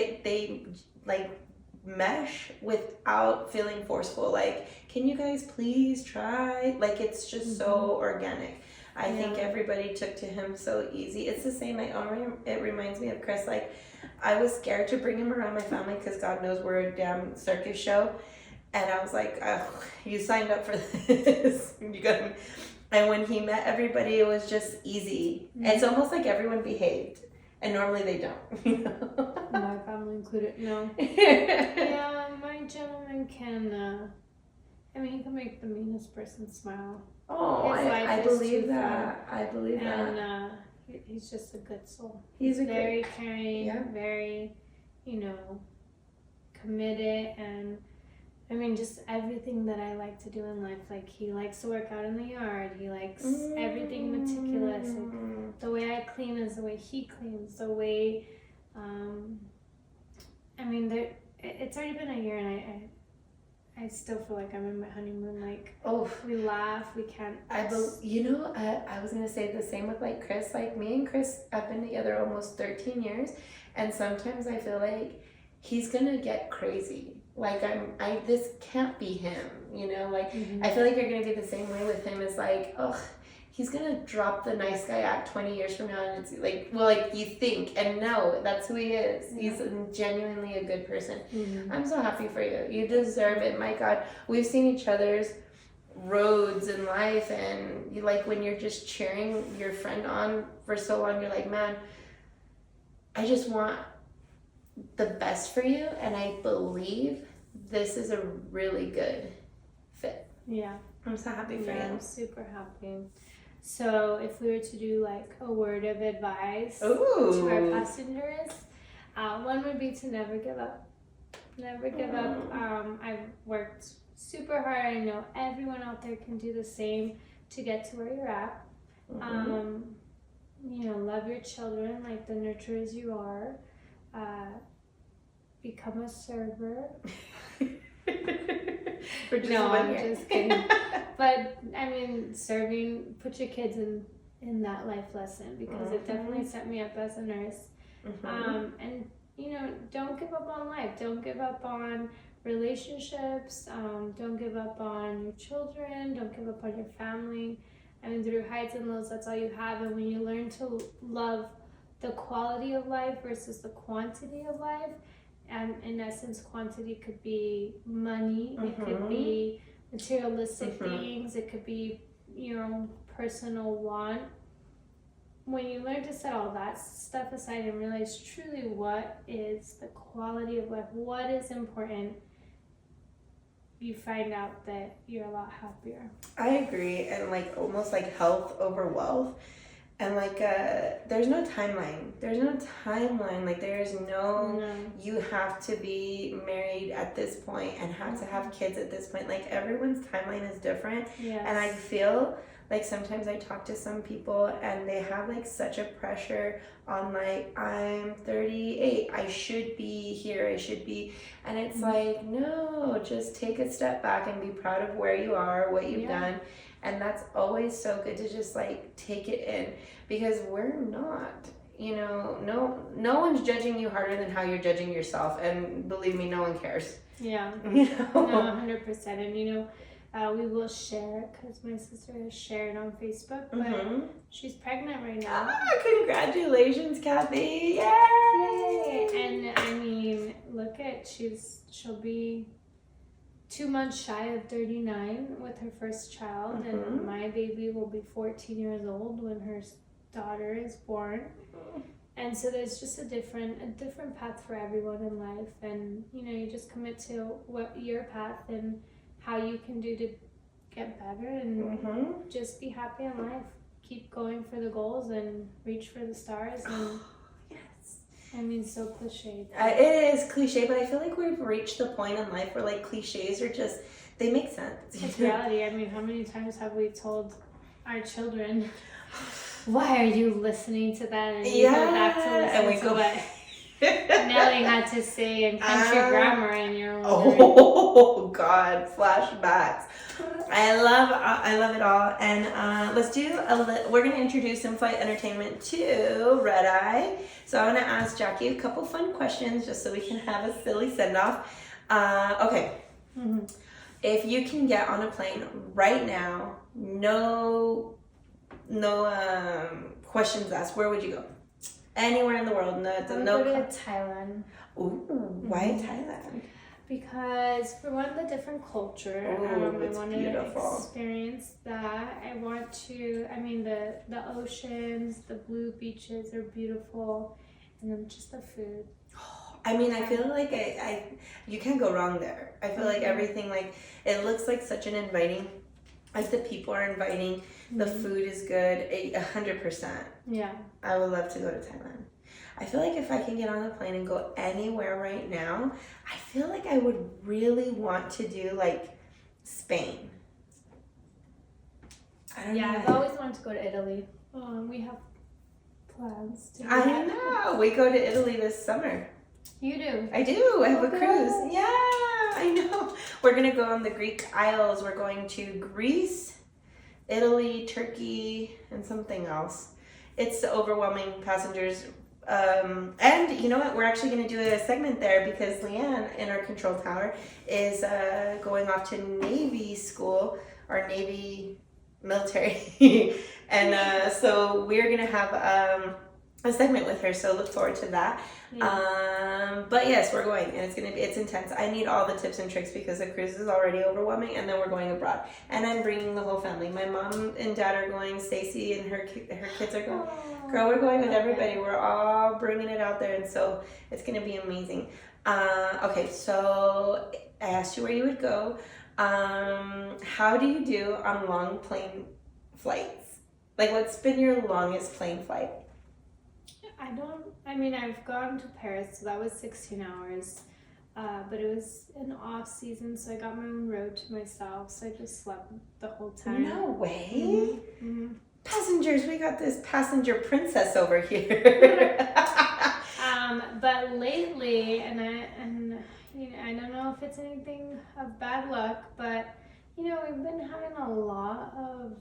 mesh without feeling forceful. Like, can you guys please try? Like, it's just so organic. I think everybody took to him so easy. It's the same. It reminds me of Chris. Like, I was scared to bring him around my family because God knows we're a damn circus show. And I was like, oh, you signed up for this. You got him. And when he met everybody, it was just easy. It's almost like everyone behaved. And normally they don't. You know? My family included, no. Yeah, my gentleman can, he can make the meanest person smile. Oh, I believe that. I believe that. And he's just a good soul. He's a very caring, very, committed, and just everything that I like to do in life. Like, he likes to work out in the yard. He likes everything meticulous. Like, the way I clean is the way he cleans. The way, it's already been a year, and I still feel like I'm in my honeymoon. Like, we laugh, we can't. I was gonna say the same with like Chris. Like, me and Chris have been together almost 13 years, and sometimes I feel like he's gonna get crazy. Like, this can't be him, like, I feel like you're gonna be the same way with him. It's like, he's gonna drop the nice guy act 20 years from now, and it's like, well, like, you think, and no, that's who he is. He's genuinely a good person. I'm so happy for you. You deserve it. My God, we've seen each other's roads in life, and you, like, when you're just cheering your friend on for so long, you're like, man, I just want the best for you, and I believe this is a really good fit. Yeah. I'm so happy for you. I'm super happy. So if we were to do like a word of advice to our passengers, one would be to never give up. Never give up. I've worked super hard. I know everyone out there can do the same to get to where you're at. Love your children like the nurturers you are. Become a server. I'm just kidding. But serving, put your kids in that life lesson, because it definitely set me up as a nurse. And don't give up on life. Don't give up on relationships. Don't give up on your children. Don't give up on your family. Through heights and lows, that's all you have. And when you learn to love the quality of life versus the quantity of life, and in essence, quantity could be money, it could be materialistic things, it could be your own personal want. When you learn to set all that stuff aside and realize truly what is the quality of life, what is important, you find out that you're a lot happier. I agree, and like almost like health over wealth. And like, there's no timeline. Like, there's no, you have to be married at this point and have to have kids at this point. Like, everyone's timeline is different. Yes. And I feel like sometimes I talk to some people and they have like such a pressure on, like, I'm 38, I should be here, and it's like, no, just take a step back and be proud of where you are, what you've done. And that's always so good to just like take it in, because we're not, no one's judging you harder than how you're judging yourself. And believe me, no one cares. Yeah. No, 100%. And we will share, because my sister has shared on Facebook, but she's pregnant right now. Congratulations, Kathy. Yay! And look at, she'll be 2 months shy of 39 with her first child, and my baby will be 14 years old when her daughter is born. And so there's just a different path for everyone in life, and you just commit to what your path and how you can do to get better, and just be happy in life. Keep going for the goals and reach for the stars. And so cliche. It is cliche, but I feel like we've reached the point in life where like cliches are just, they make sense. It's reality. How many times have we told our children, why are you listening to that? And you go back to listen to what Nelly had to say in country grammar, and you're wondering. Oh God, flashbacks. I love it all. And we're gonna introduce in-flight entertainment to Red Eye. So I want to ask Jackie a couple fun questions just so we can have a silly send-off. Okay. Mm-hmm. If you can get on a plane right now, no questions asked, where would you go? Anywhere in the world. I would No. go to Thailand. Ooh, why Mhm. Thailand? Because for one, the different culture, Ooh, I it's want to beautiful. experience that. I want to. I mean, the oceans, the blue beaches are beautiful, and then just the food. I mean, I feel like you can't go wrong there. I feel like everything, like, it looks like such an inviting, like the people are inviting, the food is good, 100%. Yeah. I would love to go to Thailand. I feel like if I can get on a plane and go anywhere right now, I feel like I would really want to do like Spain. I don't know. I've always wanted to go to Italy. We have plans to do I that. know. We go to Italy this summer. You do? I do. I have a Okay. cruise. Yeah, I know. We're going to go on the Greek Isles. We're going to Greece, Italy, Turkey, and something else. It's overwhelming passengers. And you know what? We're actually going to do a segment there because Leanne in our control tower is going off to Navy school or Navy military. And so we're going to have a segment with her. So look forward to that. Yeah. But yes, we're going and it's intense. I need all the tips and tricks because the cruise is already overwhelming and then we're going abroad. And I'm bringing the whole family. My mom and dad are going, Stacy and her kids are going. Girl, we're going with everybody. We're all bringing it out there, and so it's going to be amazing. Okay, so I asked you where you would go. How do you do on long plane flights? Like, what's been your longest plane flight? I mean, I've gone to Paris, so that was 16 hours. But it was an off season, so I got my own row to myself, so I just slept the whole time. No way. Mm-hmm. Passengers, we got this passenger princess over here. But lately, and you know, I don't know if it's anything of bad luck, but you know, we've been having a lot of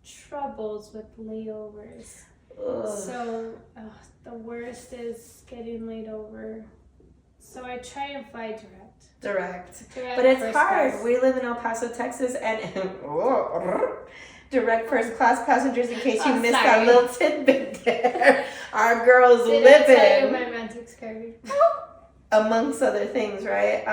troubles with layovers. Ugh. So the worst is getting laid over. So I try and fly direct. But it's first hard. class. We live in El Paso, Texas, and direct first class passengers. In case you missed that little tidbit there, our girls Did live I tell you in, my romantic story? amongst other things, right?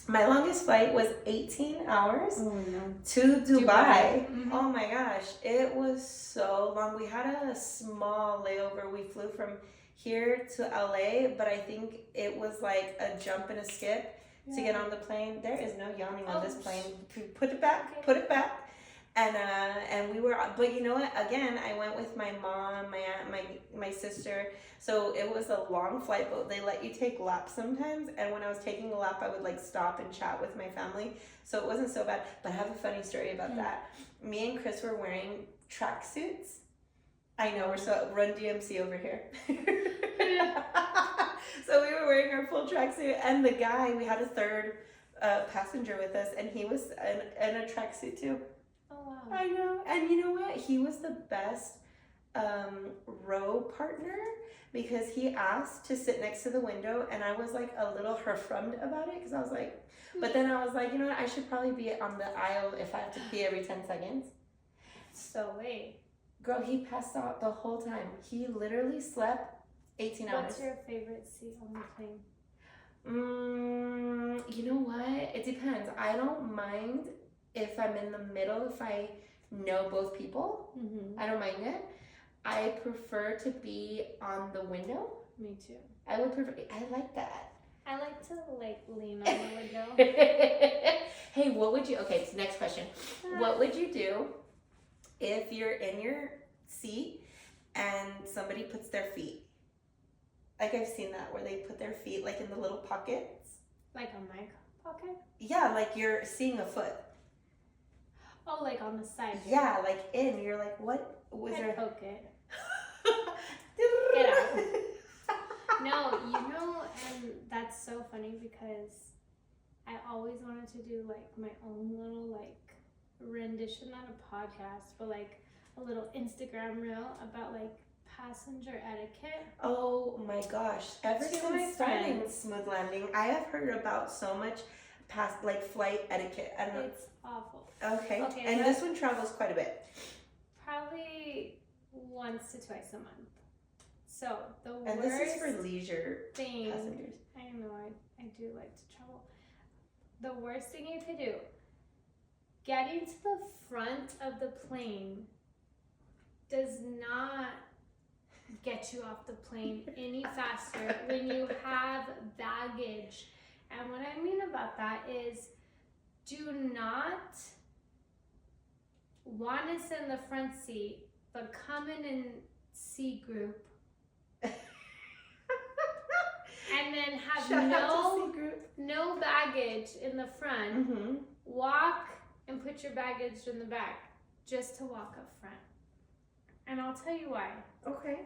My longest flight was 18 hours Oh no. to Dubai. Mhm. Oh my gosh, it was so long. We had a small layover. We flew from here to LA, but I think it was like a jump and a skip to get on the plane. There is no yawning on this plane. Put it back. Put it back. And we were, but you know what? Again, I went with my mom, my aunt, my sister. So it was a long flight, but they let you take laps sometimes. And when I was taking a lap, I would like stop and chat with my family. So it wasn't so bad. But I have a funny story about that. Me and Chris were wearing tracksuits. I know, we're so Run DMC over here. So we were wearing our full tracksuit, and the guy, we had a third passenger with us, and he was in a tracksuit too. Oh wow. I know, and you know what? He was the best row partner because he asked to sit next to the window, and I was like a little herfrummed about it because I was like, but then I was like, you know what? I should probably be on the aisle if I have to pee every 10 seconds. So wait. Girl, he passed out the whole time. He literally slept 18 hours. What's your favorite seat on the plane? You know what? It depends. I don't mind if I'm in the middle, if I know both people. Mm-hmm. I don't mind it. I prefer to be on the window. Me too. I like that. I like to like lean on the window. Hey, what would you, okay, so next question. What would you do if you're in your seat and somebody puts their feet? Like I've seen that where they put their feet like in the little pockets. Like on my pocket? Yeah, like you're seeing a foot. Oh, like on the side. Yeah, like in. You're like, what was I'd there? poke it. Get out. No, you know, and that's so funny because I always wanted to do like my own little like rendition, not a podcast, but like a little Instagram reel about like passenger etiquette. Oh my gosh. Ever To my since starting friends. Smooth Landing, I have heard about so much past like flight etiquette. I don't know. It's awful. Okay. Okay, And let's- this one travels quite a bit. Probably once to twice a month. So the And worst this is for leisure thing, passengers. I know I do like to travel. The worst thing you could do, getting to the front of the plane does not get you off the plane any faster when you have baggage. And what I mean about that is, do not want to sit in the front seat, but come in C group. And then have Shout out to C group. no baggage in the front. Mm-hmm. Walk and put your baggage in the back just to walk up front. And I'll tell you why. Okay.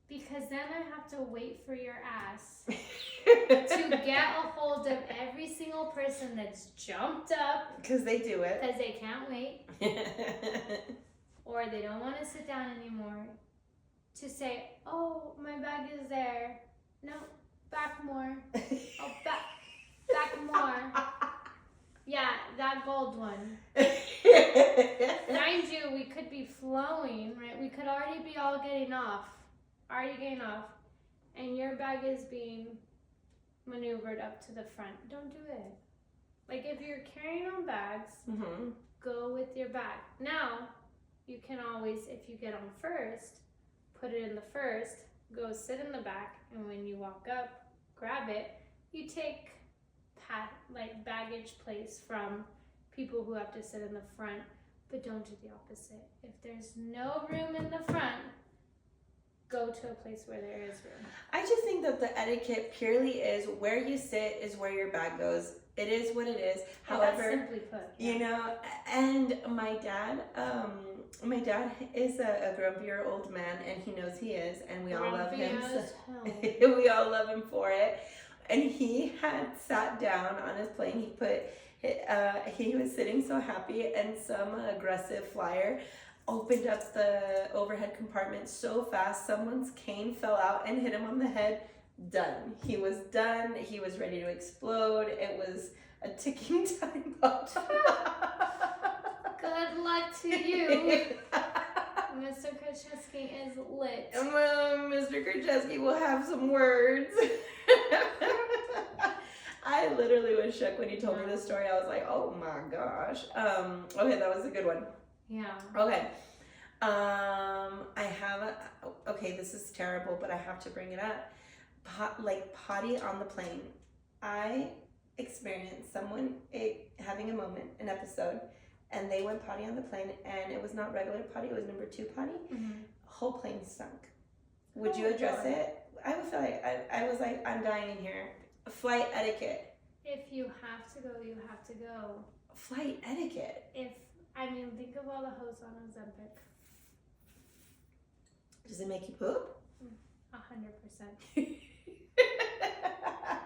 Because then I have to wait for your ass to get a hold of every single person that's jumped up Because they do it. because they can't wait or they don't want to sit down anymore, to say, oh, my bag is there. No, back more. Oh, back more. Yeah, that gold one. Mind you, we could be flowing, right? We could already be already getting off, and your bag is being maneuvered up to the front. Don't do it. Like, if you're carrying on bags, Mm-hmm. go with your bag. Now, you can always, if you get on first, put it in the first, go sit in the back, and when you walk up, grab it. You take baggage place from people who have to sit in the front, but don't do the opposite. If there's no room in the front, go to a place where there is room. I just think that the etiquette purely is where you sit is where your bag goes. It is what it is. And that's However, simply put, you know, and my dad is a grumpier old man, and he knows he is, and we all love him. Grumpy as So we all love him for it. And he had sat down on his plane. He was sitting so happy, and some aggressive flyer opened up the overhead compartment so fast, someone's cane fell out and hit him on the head. Done. He was done. He was ready to explode. It was a ticking time bomb. Good luck to you. Mr. Krzyzewski is lit. Mr. Krzyzewski will have some words. I literally was shook when he told me this story. I was like, oh my gosh. Okay, that was a good one. Yeah. Okay. Okay, this is terrible, but I have to bring it up. Potty on the plane. I experienced someone having a moment, an episode, and they went potty on the plane, and it was not regular potty, it was number 2 potty. Mm-hmm. Whole plane stunk. Would you address it? I would feel like, I was like, I'm dying in here. Flight etiquette. If you have to go, you have to go. Flight etiquette. Think of all the hoes on Ozempic. Does it make you poop? 100%.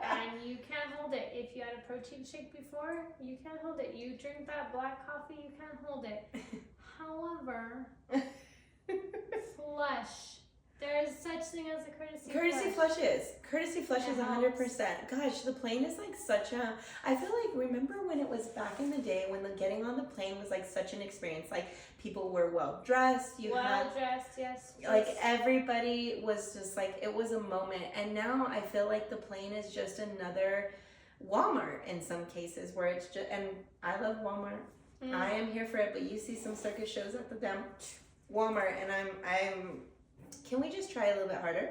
And you can't hold it. If you had a protein shake before, you can't hold it. You drink that black coffee, you can't hold it. However, flush. There is such thing as a courtesy flush. Courtesy flush is 100%. Gosh, the plane is like such a, I feel like, remember when it was back in the day when getting on the plane was like such an experience, like people were well dressed, Yes. like everybody was just like, it was a moment. And now I feel like the plane is just another Walmart in some cases, where it's just, and I love Walmart. I am here for it, but you see some circus shows at the damn Walmart, and I'm can we just try a little bit harder?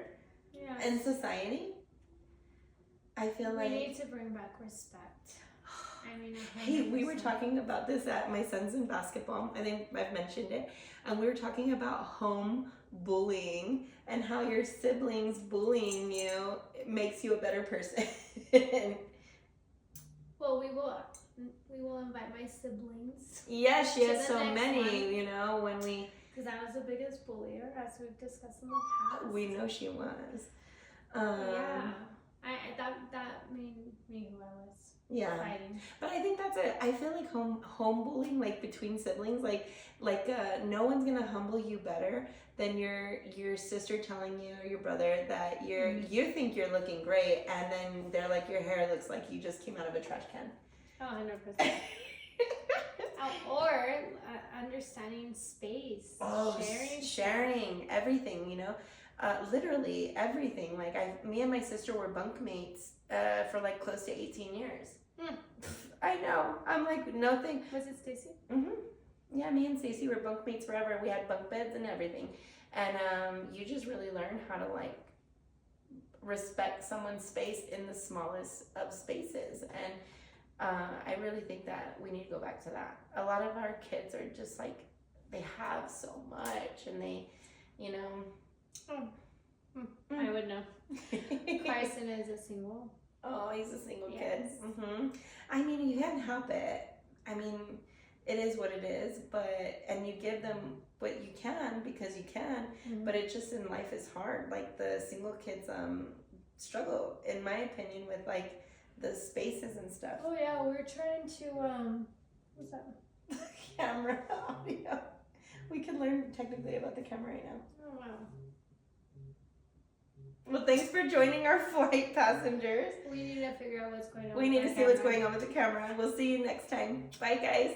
Yes. In society, I feel we like need to bring back respect. Hey, we were 100%. talking about this at my son's in basketball. I think I've mentioned it. And we were talking about home bullying and how your siblings bullying you makes you a better person. Well, we will invite my siblings. Yeah, she To has the so next many, one. you know, when we Because I was the biggest bullier, as we've discussed in the past. know she was. Yeah. That made me who I was Yeah. fighting. But I think that's it. I feel like home bullying, like between siblings, like no one's gonna humble you better than your sister telling you or your brother that you think you're looking great, and then they're like, your hair looks like you just came out of a trash can. Oh, 100%. Or understanding space, sharing everything, you know, literally everything. Like me and my sister were bunkmates for like close to 18 years. I know. I'm like, no thing. Was it Stacy? Yeah, me and Stacey were bunkmates forever. We had bunk beds and everything, and you just really learn how to like respect someone's space in the smallest of spaces. And I really think that we need to go back to that. A lot of our kids are just like, they have so much, and they, you know. I would know. Carson is a single. Oh, he's a single Yes. kid. I mean, you can't help it. I mean, it is what it is, and you give them what you can because you can, but it just in life is hard. Like the single kids struggle, in my opinion, with like the spaces and stuff. Oh yeah, we're trying to what's that? Camera audio. We can learn technically about the camera right now. Oh wow. Well, thanks for joining our flight, passengers. We need to figure out what's going on. We need to see what's going on with the camera. We'll see you next time. Bye, guys.